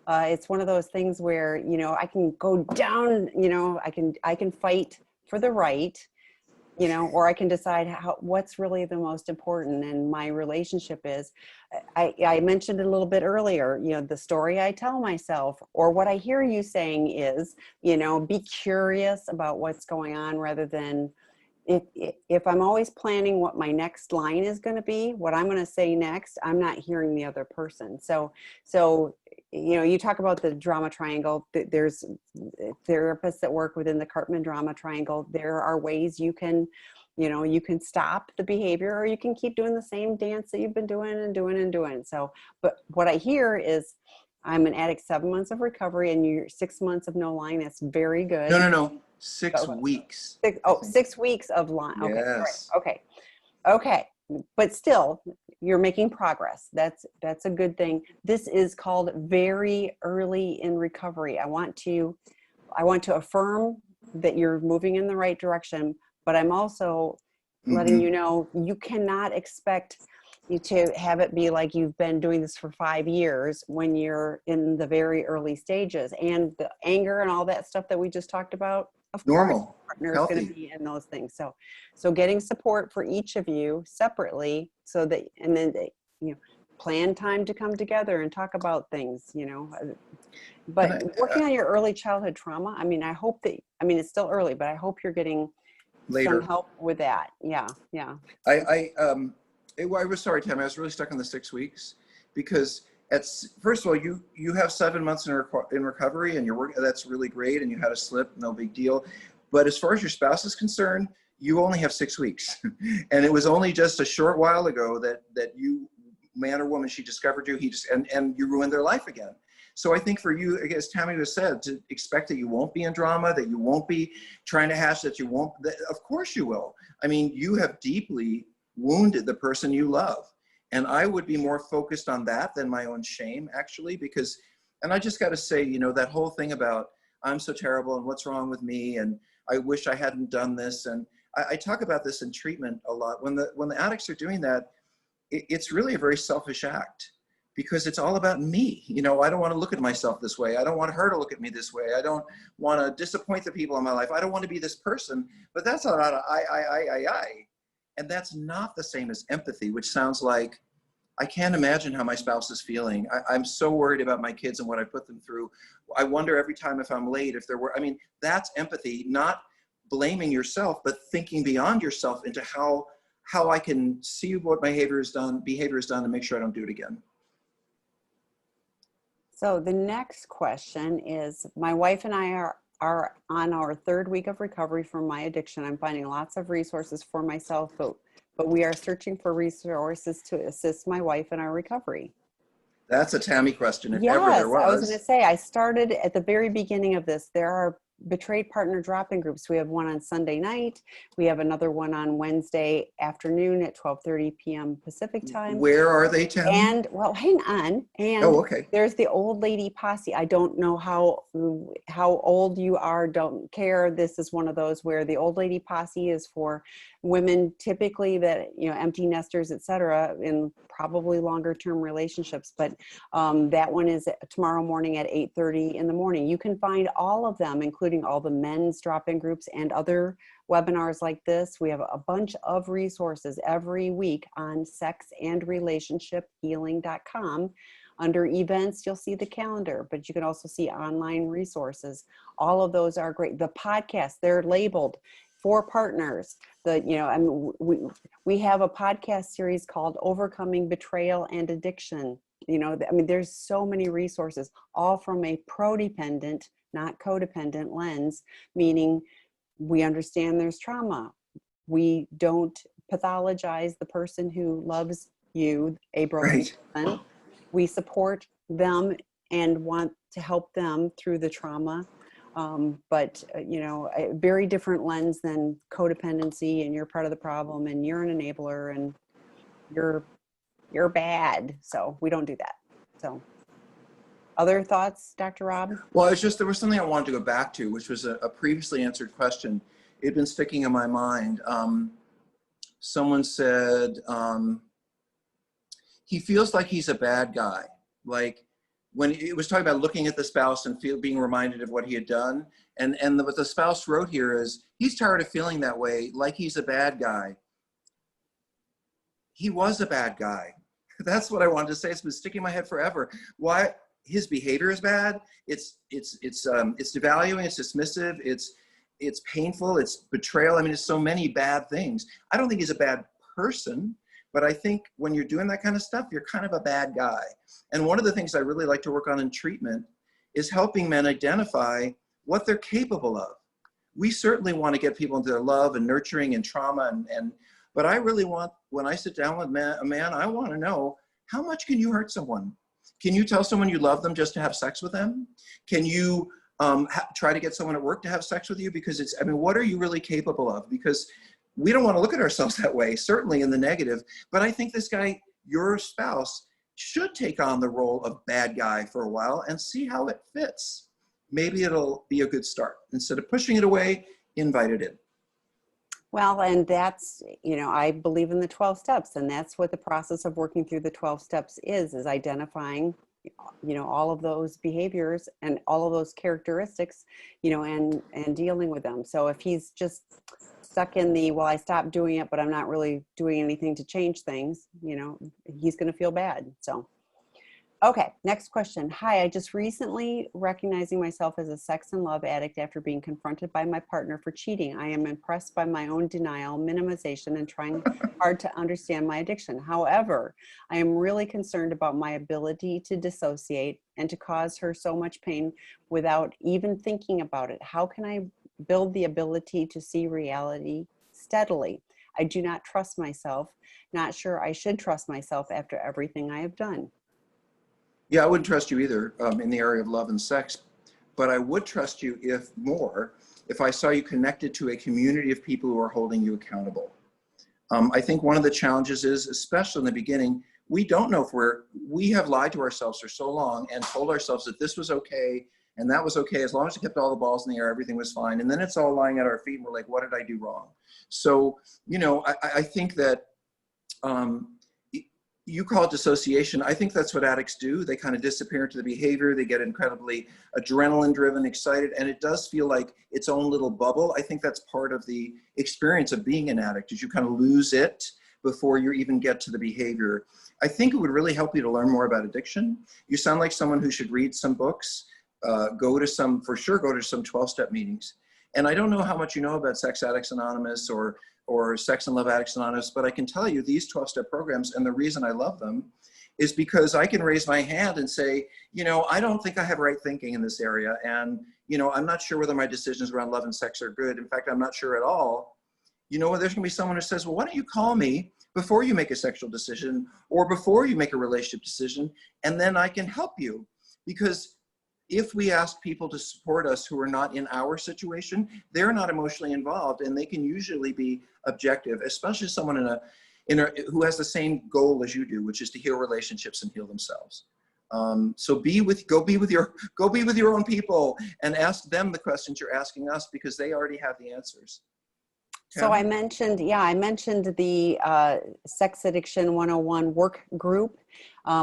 A: it's one of those things where, you know, I can go down, you know, I can fight for the right, you know, or I can decide what's really the most important. And my relationship is, I mentioned it a little bit earlier, you know, the story I tell myself, or what I hear you saying is, you know, be curious about what's going on rather than, if I'm always planning what my next line is going to be, what I'm going to say next, I'm not hearing the other person. So, you know, you talk about the drama triangle. There's therapists that work within the Cartman drama triangle. There are ways you can, you know, you can stop the behavior or you can keep doing the same dance that you've been doing and doing and doing. So, but what I hear is, I'm an addict, 7 months of recovery and you're 6 months of no lying. That's very good.
B: No. 6 weeks.
A: 6 weeks of lying. Okay.
B: Yes.
A: Right. Okay. But still, you're making progress. That's a good thing. This is called very early in recovery. I want to affirm that you're moving in the right direction, but I'm also letting you know you cannot expect you to have it be like you've been doing this for 5 years when you're in the very early stages. And the anger and all that stuff that we just talked about, of
B: Normal,
A: course, partner is going to be in those things. So getting support for each of you separately, so that, and then you know, plan time to come together and talk about things, you know. But working on your early childhood trauma, I mean, it's still early, but I hope you're getting
B: later
A: some help with that. Yeah.
B: I was sorry, Tammy. I was really stuck on the 6 weeks because first of all, you have 7 months in recovery and you're working. That's really great, and you had a slip, no big deal. But as far as your spouse is concerned, you only have 6 weeks, and it was only just a short while ago that you, man or woman, she discovered you. And you ruined their life again. So I think for you, as Tammy has said, to expect that you won't be in drama, that you won't be trying to hash, that you won't. Of course you will. I mean, you have deeply wounded the person you love. And I would be more focused on that than my own shame, actually, because, and I just got to say, you know, that whole thing about I'm so terrible and what's wrong with me and I wish I hadn't done this. And I talk about this in treatment a lot. When the addicts are doing that, it's really a very selfish act because it's all about me. You know, I don't want to look at myself this way. I don't want her to look at me this way. I don't want to disappoint the people in my life. I don't want to be this person, but that's not I. And that's not the same as empathy, which sounds like, I can't imagine how my spouse is feeling. I'm so worried about my kids and what I put them through. I wonder every time if I'm late, if there were, I mean, that's empathy, not blaming yourself, but thinking beyond yourself into how I can see what behavior is done and make sure I don't do it again.
A: So the next question is, my wife and I are on our 3rd week of recovery from my addiction. I'm finding lots of resources for myself, but we are searching for resources to assist my wife in our recovery.
B: That's a Tammy question, if
A: yes,
B: ever there was.
A: I was going to say, I started at the very beginning of this. There are betrayed partner drop-in groups. We have one on Sunday night. We have another one on Wednesday afternoon at 12:30 p.m. Pacific time.
B: Where are they, Tammy?
A: And well, hang on. And
B: Oh, okay.
A: there's the old lady posse. I don't know how old you are. Don't care. This is one of those where the old lady posse is for women, typically that, you know, empty nesters, etc., in probably longer term relationships. But that one is tomorrow morning at 8:30 in the morning. You can find all of them, including all the men's drop-in groups and other webinars like this. We have a bunch of resources every week on sexandrelationshiphealing.com. Under events, you'll see the calendar, but you can also see online resources. All of those are great. The podcasts, they're labeled for partners. We have a podcast series called Overcoming Betrayal and Addiction. There's so many resources, all from a pro-dependent, not codependent lens, meaning we understand there's trauma. We don't pathologize the person who loves you, a broken person. We support them and want to help them through the trauma. But a very different lens than codependency, and you're part of the problem and you're an enabler and you're bad. So we don't do that. So other thoughts, Dr. Rob?
B: Well, it's just, there was something I wanted to go back to, which was a previously answered question. It had been sticking in my mind. Someone said, he feels like he's a bad guy. Like when it was talking about looking at the spouse and being reminded of what he had done. And what the spouse wrote here is, he's tired of feeling that way, like he's a bad guy. He was a bad guy. That's what I wanted to say. It's been sticking in my head forever. Why? His behavior is bad. It's devaluing. It's dismissive. It's painful. It's betrayal. I mean, it's so many bad things. I don't think he's a bad person, but I think when you're doing that kind of stuff, you're kind of a bad guy. And one of the things I really like to work on in treatment is helping men identify what they're capable of. We certainly want to get people into their love and nurturing and trauma, but I really want, when I sit down with a man, I want to know, how much can you hurt someone? Can you tell someone you love them just to have sex with them? Can you try to get someone at work to have sex with you? Because what are you really capable of? Because we don't want to look at ourselves that way, certainly in the negative. But I think this guy, your spouse, should take on the role of bad guy for a while and see how it fits. Maybe it'll be a good start. Instead of pushing it away, invite it in.
A: Well, and that's, I believe in the 12 steps, and that's what the process of working through the 12 steps is identifying, all of those behaviors and all of those characteristics, and dealing with them. So if he's just stuck in well, I stopped doing it, but I'm not really doing anything to change things, he's going to feel bad. So, okay, next question. Hi, I just recently recognizing myself as a sex and love addict after being confronted by my partner for cheating. I am impressed by my own denial, minimization, and trying hard to understand my addiction. However, I am really concerned about my ability to dissociate and to cause her so much pain without even thinking about it. How can I build the ability to see reality steadily? I do not trust myself. Not sure I should trust myself after everything I have done.
B: Yeah, I wouldn't trust you either in the area of love and sex, but I would trust you if I saw you connected to a community of people who are holding you accountable. I think one of the challenges is, especially in the beginning, we don't know if we have lied to ourselves for so long and told ourselves that this was okay and that was okay. As long as we kept all the balls in the air, everything was fine. And then it's all lying at our feet and we're like, what did I do wrong? So, I think that, you call it dissociation. I think that's what addicts do. They kind of disappear into the behavior. They get incredibly adrenaline driven, excited, and it does feel like its own little bubble. I think that's part of the experience of being an addict, is you kind of lose it before you even get to the behavior. I think it would really help you to learn more about addiction. You sound like someone who should read some books, go to some 12-step meetings. And I don't know how much you know about Sex Addicts Anonymous or Sex and Love Addicts Anonymous, but I can tell you these 12-step programs, and the reason I love them is because I can raise my hand and say, I don't think I have right thinking in this area. And, I'm not sure whether my decisions around love and sex are good. In fact, I'm not sure at all. There's going to be someone who says, well, why don't you call me before you make a sexual decision or before you make a relationship decision, and then I can help you. Because if we ask people to support us who are not in our situation, they're not emotionally involved, and they can usually be objective, especially someone who has the same goal as you do, which is to heal relationships and heal themselves. So go be with your own people and ask them the questions you're asking us, because they already have the answers.
A: So I mentioned the Sex Addiction 101 work group.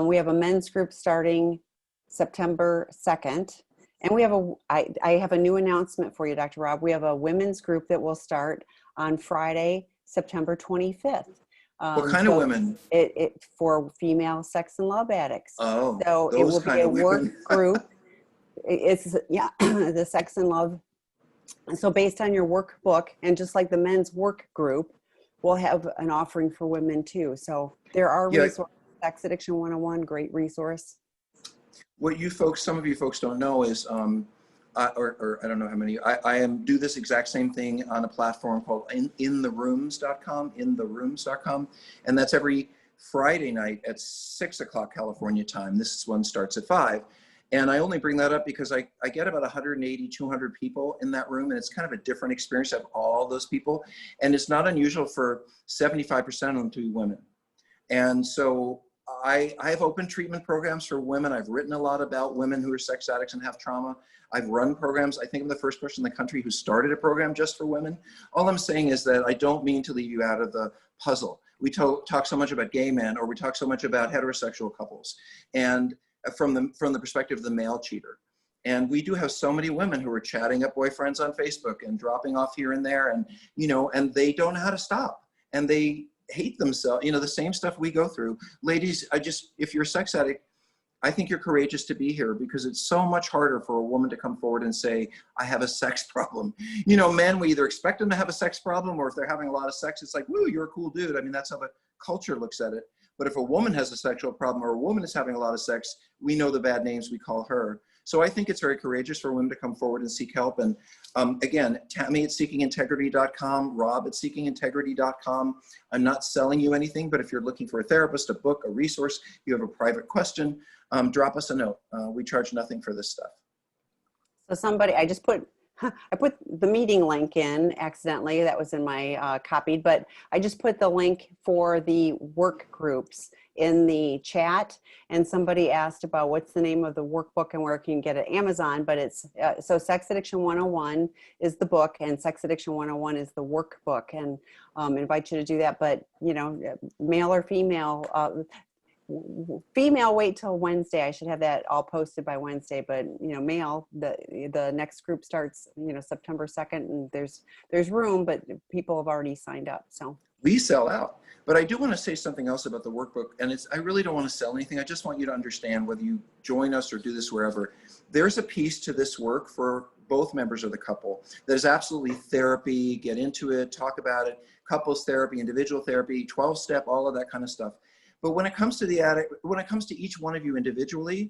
A: We have a men's group starting September 2nd. And I have a new announcement for you, Dr. Rob. We have a women's group that will start on Friday, September 25th.
B: What kind of women?
A: It for female sex and love addicts.
B: Oh,
A: so it will be a work group. It's the sex and love. So based on your workbook, and just like the men's work group, we'll have an offering for women too. So there are resources. Sex Addiction 101, great resource.
B: What some of you folks don't know is, or I don't know how many, I do this exact same thing on a platform called intherooms.com, and that's every Friday night at 6 o'clock California time. This one starts at 5. And I only bring that up because I get about 180, 200 people in that room, and it's kind of a different experience to have all those people. And it's not unusual for 75% of them to be women. And so I have open treatment programs for women. I've written a lot about women who are sex addicts and have trauma. I've run programs. I think I'm the first person in the country who started a program just for women. All I'm saying is that I don't mean to leave you out of the puzzle. We talk so much about gay men, or we talk so much about heterosexual couples, and from the perspective of the male cheater. And we do have so many women who are chatting up boyfriends on Facebook and dropping off here and there, and and they don't know how to stop, and they hate themselves, the same stuff we go through. Ladies, if you're a sex addict, I think you're courageous to be here, because it's so much harder for a woman to come forward and say, I have a sex problem. Men, we either expect them to have a sex problem, or if they're having a lot of sex, it's like, woo, you're a cool dude. I mean, that's how the culture looks at it. But if a woman has a sexual problem, or a woman is having a lot of sex, we know the bad names we call her. So I think it's very courageous for women to come forward and seek help. And again, Tammy at seekingintegrity.com, Rob at seekingintegrity.com. I'm not selling you anything, but if you're looking for a therapist, a book, a resource, you have a private question, drop us a note. We charge nothing for this stuff.
A: So I put the meeting link in accidentally. That was in my copied, but I just put the link for the work groups in the chat, and somebody asked about what's the name of the workbook and where can you get it. Amazon, but it's so Sex Addiction 101 is the book, and Sex Addiction 101 is the workbook, and invite you to do that. But male or female, wait till Wednesday. I should have that all posted by Wednesday, but male, the next group starts September 2nd, and there's room, but people have already signed up. So
B: we sell out. But I do want to say something else about the workbook, and I really don't want to sell anything. I just want you to understand, whether you join us or do this wherever, there's a piece to this work for both members of the couple. There's absolutely therapy, get into it, talk about it, couples therapy, individual therapy, 12-step, all of that kind of stuff. But when it comes to each one of you individually,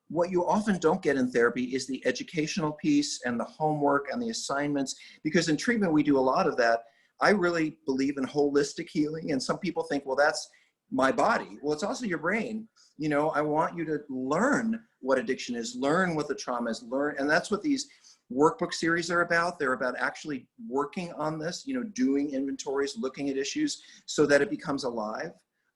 B: what you often don't get in therapy is the educational piece and the homework and the assignments, because in treatment we do a lot of that. I really believe in holistic healing, and some people think, well, that's my body. Well, it's also your brain. I want you to learn what addiction is, learn what the trauma is, and that's what these workbook series are about. They're about actually working on this, doing inventories, looking at issues so that it becomes alive.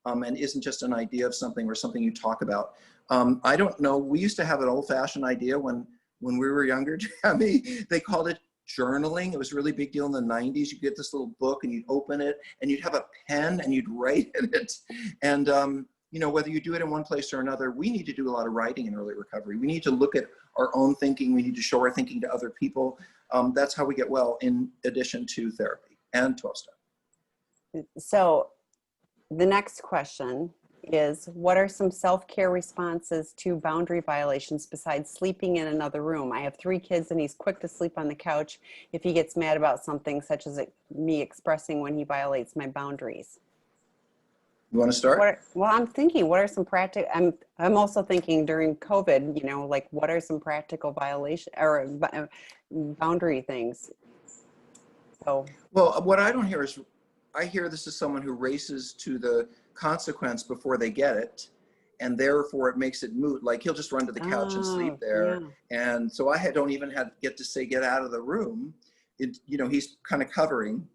B: And isn't just an idea of something or something you talk about. I don't know, we used to have an old-fashioned idea when we were younger, Tammy. They called it journaling. It was a really big deal in the 90s. You'd get this little book and you'd open it and you'd have a pen and you'd write in it. And whether you do it in one place or another, we need to do a lot of writing in early recovery. We need to look at our own thinking. We need to show our thinking to other people. That's how we get well, in addition to therapy and 12-step.
A: So the next question is, what are some self-care responses to boundary violations besides sleeping in another room? I have 3 kids and he's quick to sleep on the couch if he gets mad about something, such as me expressing when he violates my boundaries.
B: You want to start?
A: I'm thinking, what are some practical, I'm also thinking during COVID, like what are some practical violation or boundary things? So,
B: well, what I don't hear is, I hear this is someone who races to the consequence before they get it. and therefore it makes it moot. Like he'll just run to the couch and sleep
A: Oh,
B: there.
A: yeah.
B: And so don't even get to say, get out of the room. He's kind of covering.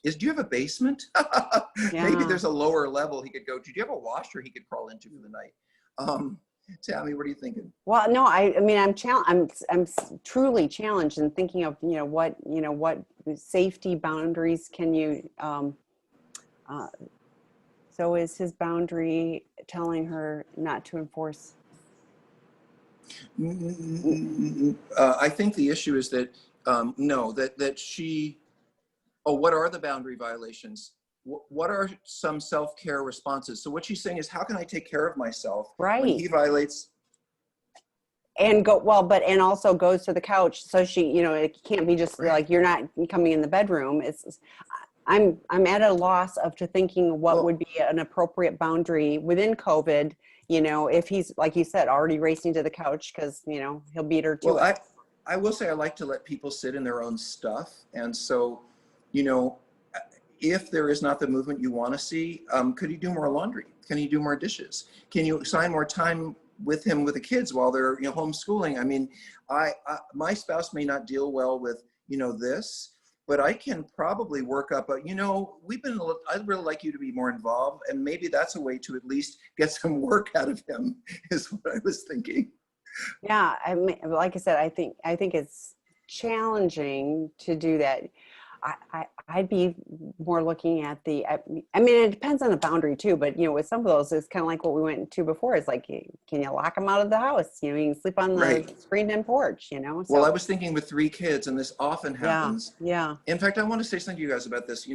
B: Do you have a basement? Maybe
A: Yeah.
B: there's a lower level he could go to. Do you have a washer he could crawl into for the night? Tammy, what are you thinking?
A: Well, no, I mean, I'm truly challenged in thinking of, what safety boundaries can you, so is his boundary telling her not to enforce?
B: I think the issue is that, no, that she, what are the boundary violations? What are some self-care responses? So what she's saying is, how can I take care of myself when
A: Right.
B: he violates?
A: And and also goes to the couch. So she, it can't be just like, you're not coming in the bedroom. I'm at a loss to thinking what would be an appropriate boundary within COVID, if he's, like you said, already racing to the couch because, he'll beat her to it.
B: I will say I like to let people sit in their own stuff. And so, if there is not the movement you want to see, could he do more laundry? Can he do more dishes? Can you assign more time with him, with the kids while they're homeschooling? I mean, my spouse may not deal well with this, but I can probably work up I'd really like you to be more involved, and maybe that's a way to at least get some work out of him, is what I was thinking.
A: Yeah, I mean, like I said, I think it's challenging to do that. I'd be more looking at I mean, it depends on the boundary too, but with some of those, it's kind of like what we went to before. It's like, can you lock them out of the house? You can sleep on the
B: Right.
A: screened-in porch. So,
B: Well, I was thinking with 3 kids, and this often happens.
A: Yeah.
B: In fact, I want to say something to you guys about this.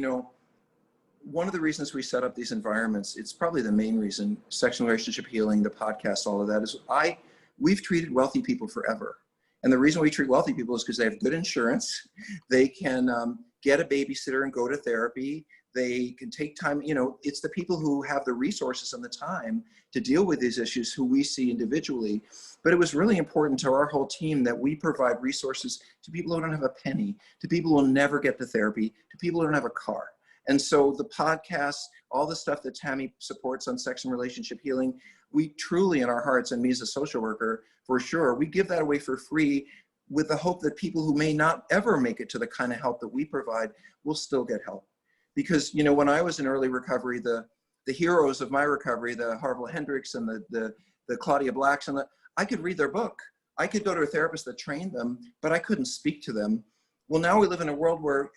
B: One of the reasons we set up these environments, it's probably the main reason, sexual relationship healing, the podcast, all of that, is we've treated wealthy people forever. And the reason we treat wealthy people is because they have good insurance. They can get a babysitter and go to therapy. They can take time. It's the people who have the resources and the time to deal with these issues who we see individually. But it was really important to our whole team that we provide resources to people who don't have a penny, to people who will never get to therapy, to people who don't have a car. And so the podcasts, all the stuff that Tammy supports on sex and relationship healing, we truly, in our hearts, and me as a social worker, for sure, we give that away for free with the hope that people who may not ever make it to the kind of help that we provide will still get help. Because, when I was in early recovery, the heroes of my recovery, the Harville Hendricks and the Claudia Blacks, I could read their book. I could go to a therapist that trained them, but I couldn't speak to them. Well, now we live in a world where,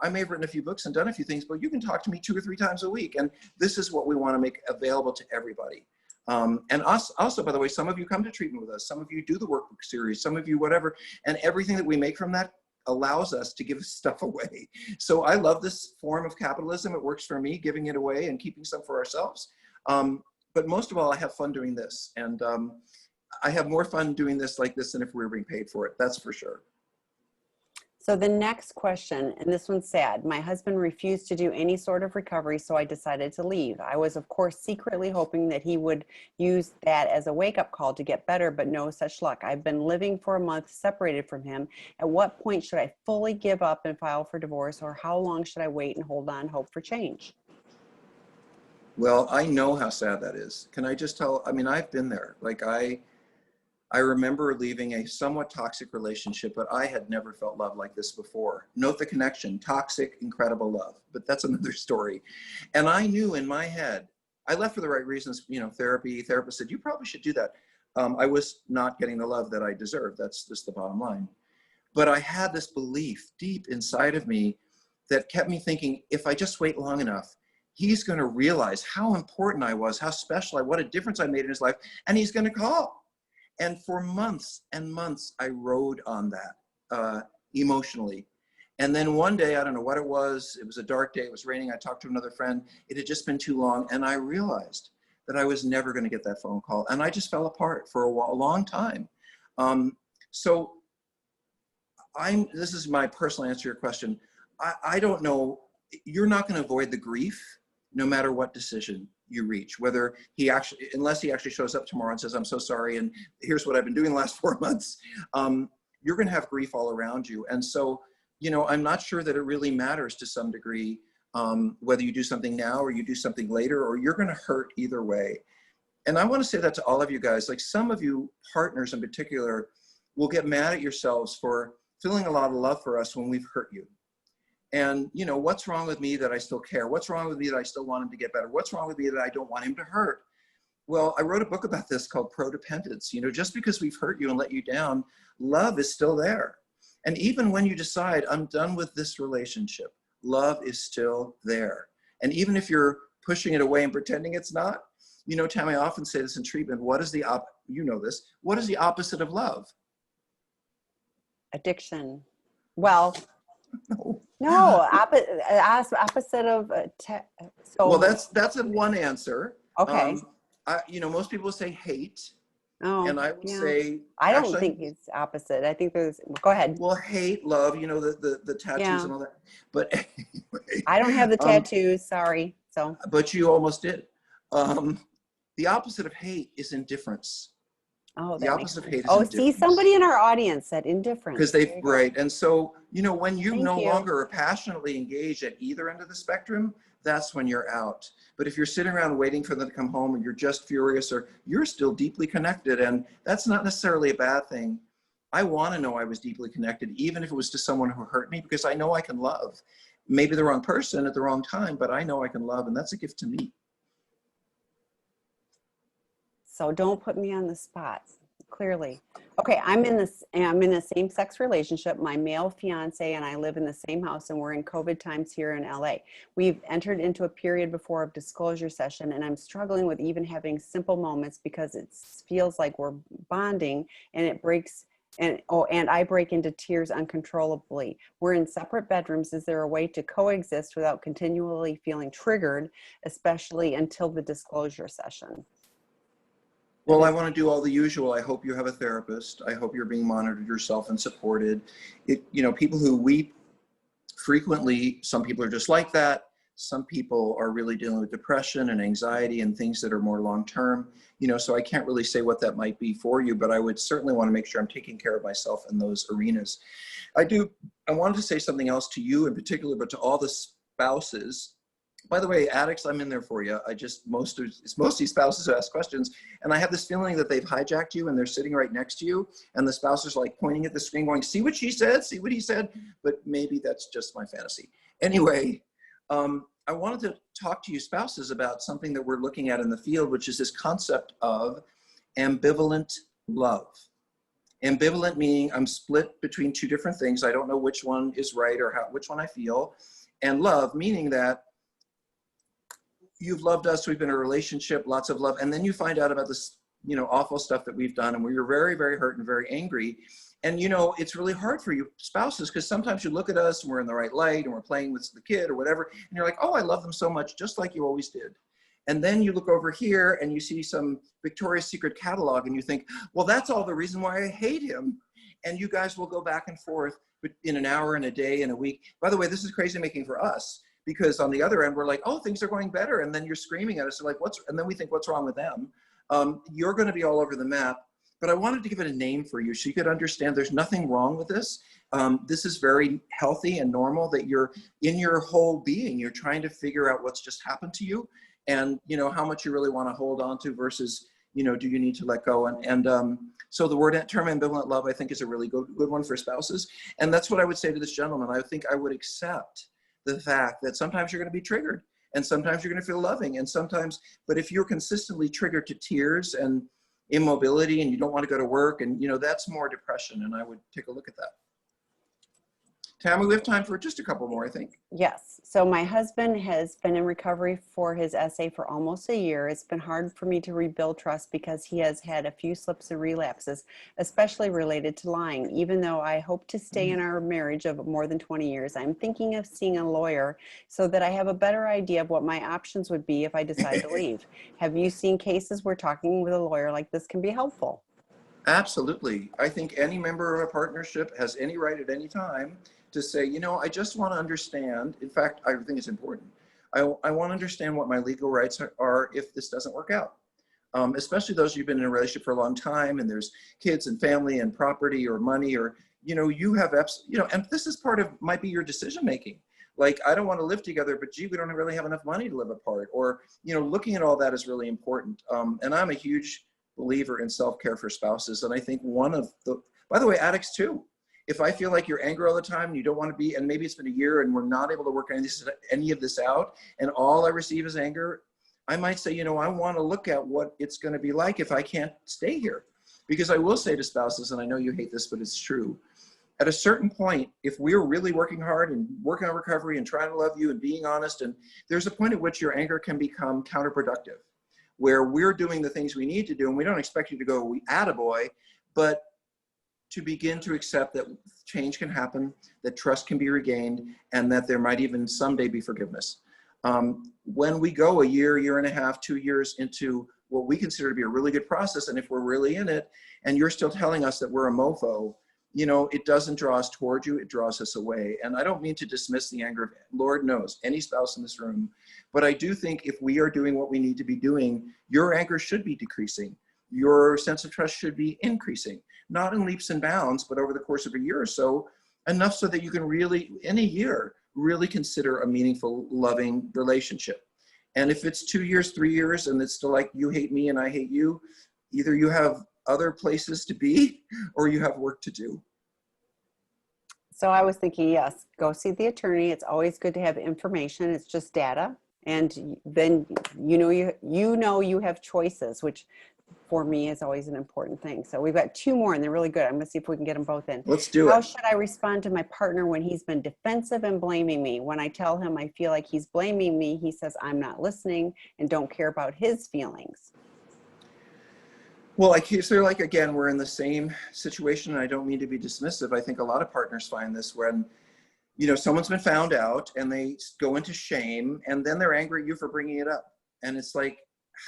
B: I may have written a few books and done a few things, but you can talk to me 2 or 3 times a week. And this is what we want to make available to everybody. And us also, by the way, some of you come to treatment with us. Some of you do the workbook series, some of you whatever. And everything that we make from that allows us to give stuff away. So I love this form of capitalism. It works for me, giving it away and keeping some for ourselves. But most of all, I have fun doing this. And I have more fun doing this like this than if we were being paid for it. That's for sure.
A: So the next question, and this one's sad. My husband refused to do any sort of recovery, so I decided to leave. I was, of course, secretly hoping that he would use that as a wake-up call to get better, but no such luck. I've been living for a month separated from him. At what point should I fully give up and file for divorce, or how long should I wait and hold on, hope for change?
B: Well, I know how sad that is. Can I just tell, I've been there. Like I remember leaving a somewhat toxic relationship, but I had never felt love like this before. Note the connection, toxic, incredible love, but that's another story. And I knew in my head, I left for the right reasons, therapist said, you probably should do that. I was not getting the love that I deserved. That's just the bottom line. But I had this belief deep inside of me that kept me thinking, if I just wait long enough, he's going to realize how important I was, how special what a difference I made in his life, and he's going to call. And for months and months, I rode on that emotionally. And then one day, I don't know what it was a dark day, it was raining, I talked to another friend, it had just been too long, and I realized that I was never gonna get that phone call, and I just fell apart for a long time. So this is my personal answer to your question. I don't know, you're not gonna avoid the grief, no matter what decision you reach, unless he actually shows up tomorrow and says, I'm so sorry, and here's what I've been doing the last 4 months, you're gonna have grief all around you. And so, I'm not sure that it really matters to some degree, whether you do something now or you do something later, or you're gonna hurt either way. And I want to say that to all of you guys, like some of you partners in particular will get mad at yourselves for feeling a lot of love for us when we've hurt you. And, you know, what's wrong with me that I still care? What's wrong with me that I still want him to get better? What's wrong with me that I don't want him to hurt? Well, I wrote a book about this called Prodependence. You know, just because we've hurt you and let you down, love is still there. And even when you decide, I'm done with this relationship, love is still there. And even if you're pushing it away and pretending it's not, you know, Tammy, I often say this in treatment, what is the, you know this, what is the opposite of love?
A: Addiction. Well, no, opposite of, so.
B: Well, that's a one answer.
A: Okay.
B: You know, most people say hate.
A: Oh,
B: and I would
A: yeah.
B: say,
A: I don't think it's opposite. I think there's, go ahead.
B: Well, hate, love, you know, the tattoos
A: Yeah.
B: and all that. But anyway.
A: I don't have the tattoos, sorry. So.
B: But you almost did. The opposite of hate is indifference.
A: Oh,
B: the opposite of hate is
A: indifference. See, somebody in our audience said indifference.
B: Because they've, right. And so, you know, when you
A: Thank
B: no
A: you.
B: longer are passionately engaged at either end of the spectrum, that's when you're out. But if you're sitting around waiting for them to come home and you're just furious, or you're still deeply connected, and that's not necessarily a bad thing. I want to know I was deeply connected, even if it was to someone who hurt me, because I know I can love. Maybe the wrong person at the wrong time, but I know I can love, and that's a gift to me.
A: So don't put me on the spot. Clearly. Okay, I'm in a same-sex relationship. My male fiance and I live in the same house, and we're in COVID times here in LA. We've entered into a period before of disclosure session, and I'm struggling with even having simple moments because it feels like we're bonding, and it breaks, and I break into tears uncontrollably. We're in separate bedrooms. Is there a way to coexist without continually feeling triggered, especially until the disclosure session?
B: Well, I want to do all the usual. I hope you have a therapist. I hope you're being monitored yourself and supported. You know, people who weep frequently, some people are just like that. Some people are really dealing with depression and anxiety and things that are more long-term. You know, so I can't really say what that might be for you, but I would certainly want to make sure I'm taking care of myself in those arenas. I wanted to say something else to you in particular, but to all the spouses. By the way, addicts, I'm in there for you. It's mostly spouses who ask questions. And I have this feeling that they've hijacked you and they're sitting right next to you. And the spouse is like pointing at the screen going, see what she said, see what he said. But maybe that's just my fantasy. Anyway, I wanted to talk to you spouses about something that we're looking at in the field, which is this concept of ambivalent love. Ambivalent meaning I'm split between two different things. I don't know which one is right or which one I feel. And love meaning that you've loved us, we've been in a relationship, lots of love, and then you find out about this, you know, awful stuff that we've done, and where you're very, very hurt and very angry. And, you know, it's really hard for you spouses, because sometimes you look at us and we're in the right light and we're playing with the kid or whatever, and you're like, oh, I love them so much, just like you always did. And then you look over here and you see some Victoria's Secret catalog and you think, well, that's all the reason why I hate him. And you guys will go back and forth in an hour, in a day, in a week. By the way, this is crazy making for us. Because on the other end, we're like, oh, things are going better. And then you're screaming at us, like, and then we think, what's wrong with them? You're going to be all over the map. But I wanted to give it a name for you so you could understand there's nothing wrong with this. This is very healthy and normal that you're in your whole being. You're trying to figure out what's just happened to you and, you know, how much you really want to hold on to versus, you know, do you need to let go? So the term ambivalent love, I think, is a really good one for spouses. And that's what I would say to this gentleman. I think I would accept the fact that sometimes you're going to be triggered and sometimes you're going to feel loving and sometimes, but if you're consistently triggered to tears and immobility and you don't want to go to work and, you know, that's more depression, and I would take a look at that. Tammy, we have time for just a couple more, I think.
A: Yes. So my husband has been in recovery for his SA for almost a year. It's been hard for me to rebuild trust because he has had a few slips and relapses, especially related to lying. Even though I hope to stay in our marriage of more than 20 years, I'm thinking of seeing a lawyer so that I have a better idea of what my options would be if I decide to leave. Have you seen cases where talking with a lawyer like this can be helpful?
B: Absolutely. I think any member of a partnership has any right at any time to say, you know, I just want to understand. In fact, I think it's important. I want to understand what my legal rights are if this doesn't work out. Especially those who've been in a relationship for a long time and there's kids and family and property or money or, you know, you have, you know, and this is part of, might be your decision making. Like, I don't want to live together, but gee, we don't really have enough money to live apart. Or, looking at all that is really important. And I'm a huge believer in self-care for spouses. And I think by the way, addicts too. If I feel like you're angry all the time and you don't want to be, and maybe it's been a year and we're not able to work any of this out, and all I receive is anger, I might say, I want to look at what it's going to be like if I can't stay here. Because I will say to spouses, and I know you hate this, but it's true, at a certain point, if we're really working hard and working on recovery and trying to love you and being honest, and there's a point at which your anger can become counterproductive, where we're doing the things we need to do, and we don't expect you to go, attaboy, but to begin to accept that change can happen, that trust can be regained, and that there might even someday be forgiveness. When we go a year, year and a half, 2 years into what we consider to be a really good process, and if we're really in it, and you're still telling us that we're a mofo, it doesn't draw us toward you, it draws us away. And I don't mean to dismiss the anger of, Lord knows, any spouse in this room, but I do think if we are doing what we need to be doing, your anger should be decreasing. Your sense of trust should be increasing, not in leaps and bounds, but over the course of a year or so, enough so that you can really, in a year, really consider a meaningful, loving relationship. And if it's 2 years, 3 years, and it's still like you hate me and I hate you, either you have other places to be or you have work to do.
A: So I was thinking, yes, go see the attorney. It's always good to have information. It's just data. And then, you have choices, which for me is always an important thing. So we've got 2 more and they're really good. I'm going to see if we can get them both in.
B: Let's do it.
A: How should I respond to my partner when he's been defensive and blaming me? When I tell him I feel like he's blaming me, he says I'm not listening and don't care about his feelings.
B: Well, so again, we're in the same situation, and I don't mean to be dismissive. I think a lot of partners find this when, someone's been found out and they go into shame, and then they're angry at you for bringing it up. And it's like,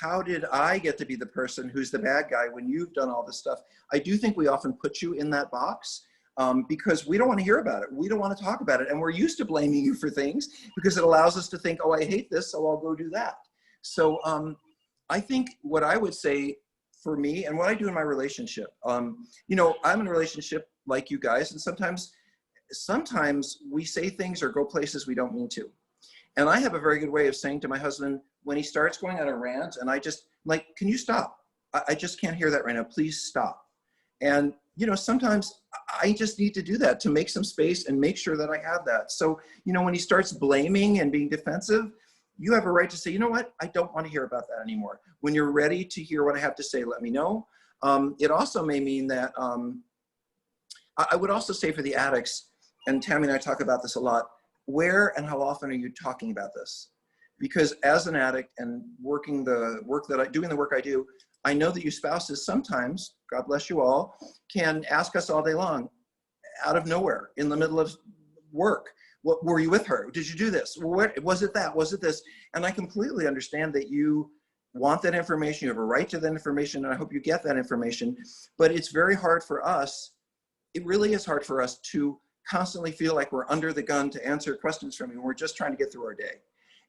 B: how did I get to be the person who's the bad guy when you've done all this stuff? I do think we often put you in that box because we don't want to hear about it. We don't want to talk about it. And we're used to blaming you for things because it allows us to think, oh, I hate this, so I'll go do that. So I think what I would say for me and what I do in my relationship, I'm in a relationship like you guys, and sometimes we say things or go places we don't mean to. And I have a very good way of saying to my husband, when he starts going on a rant, and I just can you stop? I just can't hear that right now. Please stop. And, sometimes I just need to do that to make some space and make sure that I have that. So, when he starts blaming and being defensive, you have a right to say, you know what? I don't want to hear about that anymore. When you're ready to hear what I have to say, let me know. It also may mean that I would also say for the addicts, and Tammy and I talk about this a lot, where and how often are you talking about this? Because as an addict and doing the work I do, I know that you spouses sometimes, God bless you all, can ask us all day long, out of nowhere, in the middle of work. What were you with her? Did you do this? What was it that? Was it this? And I completely understand that you want that information. You have a right to that information, and I hope you get that information. But it's very hard for us. It really is hard for us to constantly feel like we're under the gun to answer questions from you. We're just trying to get through our day.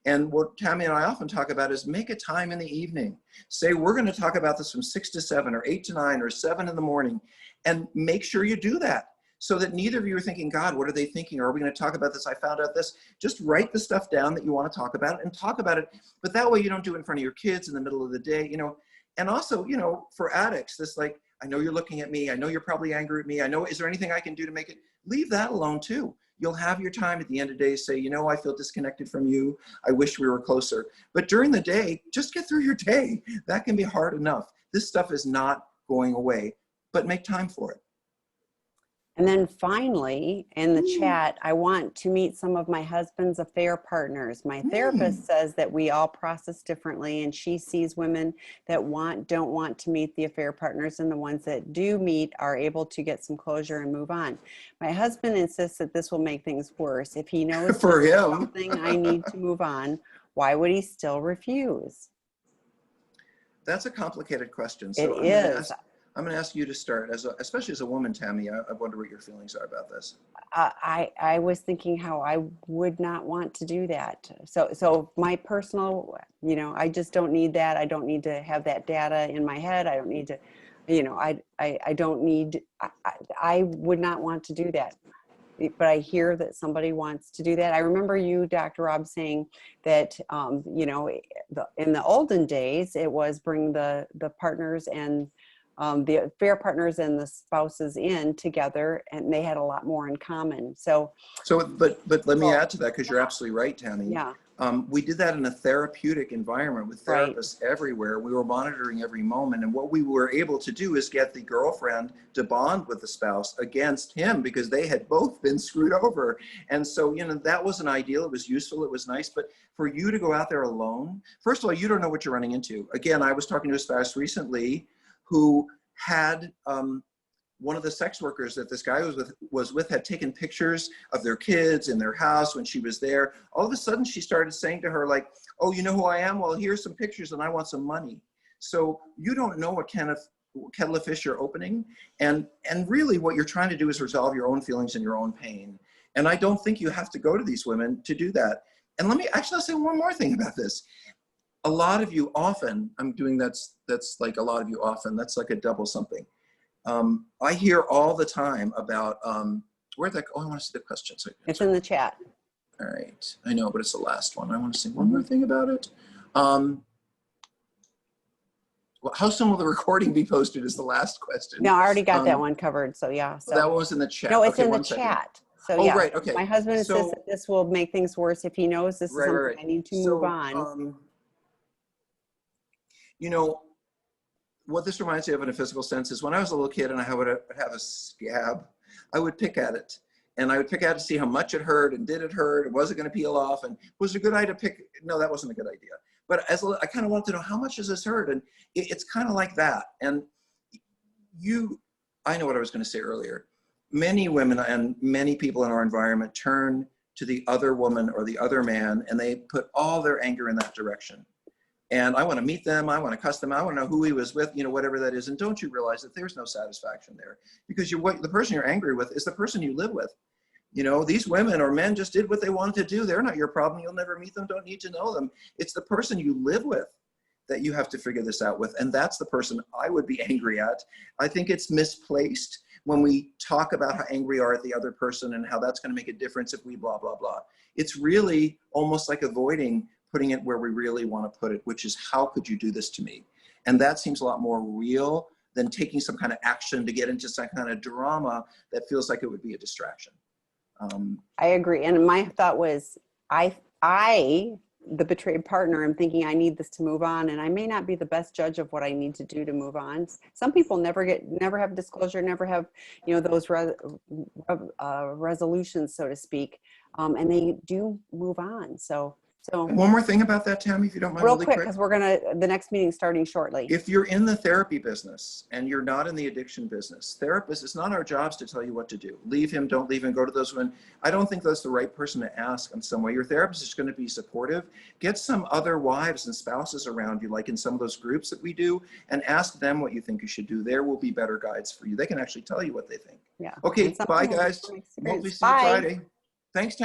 B: And what Tammy and I often talk about is make a time in the evening. Say, we're going to talk about this from 6 to 7 or 8 to 9 or 7 in the morning, and make sure you do that so that neither of you are thinking, God, what are they thinking? Or are we going to talk about this? I found out this. Just write the stuff down that you want to talk about and talk about it. But that way you don't do it in front of your kids in the middle of the day, And also, for addicts, this I know you're looking at me. I know you're probably angry at me. I know, is there anything I can do to make it? Leave that alone too. You'll have your time at the end of the day, say, I feel disconnected from you. I wish we were closer. But during the day, just get through your day. That can be hard enough. This stuff is not going away, but make time for it.
A: And then finally, in the chat, I want to meet some of my husband's affair partners. My therapist says that we all process differently, and she sees women that don't want to meet the affair partners, and the ones that do meet are able to get some closure and move on. My husband insists that this will make things worse. If he knows
B: for him
A: something I need to move on, why would he still refuse?
B: That's a complicated question. So
A: It is.
B: I'm going to ask you to start, especially as a woman, Tammy. I wonder what your feelings are about this.
A: I was thinking how I would not want to do that. So my personal, I just don't need that. I don't need to have that data in my head. I don't need to, I don't need, I would not want to do that. but I hear that somebody wants to do that. I remember you, Dr. Rob, saying that, you know, in the olden days, it was bring the partners and the affair partners and the spouses in together, and they had a lot more in common.
B: But let me add to that, because you're absolutely right, Tammy.
A: Yeah.
B: We did that in a therapeutic environment with therapists everywhere. We were monitoring every moment. And what we were able to do is get the girlfriend to bond with the spouse against him, because they had both been screwed over. And so, you know, that wasn't ideal. It was useful. It was nice. But for you to go out there alone, first of all, you don't know what you're running into. Again, I was talking to a spouse recently who had one of the sex workers that this guy was with had taken pictures of their kids in their house when she was there. All of a sudden, she started saying to her, like, oh, you know who I am? Well, here's some pictures and I want some money. So you don't know what kind of kettle of fish you're opening. And really what you're trying to do is resolve your own feelings and your own pain. And I don't think you have to go to these women to do that. And I'll say one more thing about this. A lot of you often, that's like a lot of you often, that's like a double something. I hear all the time about, I want to see the question.
A: It's in the chat.
B: All right. I know, but it's the last one. I want to say one more thing about it. Well, how soon will the recording be posted is the last question.
A: No, I already got that one covered. So yeah. So
B: that one was in the chat.
A: No, it's in the chat. So
B: oh,
A: yeah.
B: Right. Okay.
A: My husband says that this will make things worse if he knows this is something I need to move on.
B: You know, what this reminds me of in a physical sense is when I was a little kid and I would have a scab, I would pick at it. And I would pick at it to see how much it hurt and did it hurt and was it going to peel off and was it a good idea to pick? No, that wasn't a good idea. But I kind of wanted to know, how much does this hurt? And it's kind of like that. And I know what I was going to say earlier. Many women and many people in our environment turn to the other woman or the other man and they put all their anger in that direction. And I want to meet them. I want to cuss them. I want to know who he was with, you know, whatever that is. And don't you realize that there's no satisfaction there? Because the person you're angry with is the person you live with. You know, these women or men just did what they wanted to do. They're not your problem. You'll never meet them. Don't need to know them. It's the person you live with that you have to figure this out with. And that's the person I would be angry at. I think it's misplaced when we talk about how angry we are at the other person and how that's going to make a difference if we blah, blah, blah. It's really almost like avoiding putting it where we really want to put it, which is, how could you do this to me? And that seems a lot more real than taking some kind of action to get into some kind of drama that feels like it would be a distraction.
A: I agree. And my thought was, I, the betrayed partner, I'm thinking I need this to move on, and I may not be the best judge of what I need to do to move on. Some people never have disclosure, never have, you know, those resolutions, so to speak, and they do move on. So
B: one more thing about that, Tammy, if you don't mind.
A: Real quick, because the next meeting is starting shortly.
B: If you're in the therapy business and you're not in the addiction business, therapists, it's not our jobs to tell you what to do. Leave him, don't leave him, go to those women. I don't think that's the right person to ask in some way. Your therapist is going to be supportive. Get some other wives and spouses around you, like in some of those groups that we do, and ask them what you think you should do. There will be better guides for you. They can actually tell you what they think.
A: Yeah.
B: Okay, bye guys. Hopefully see you Friday. Thanks, Tammy.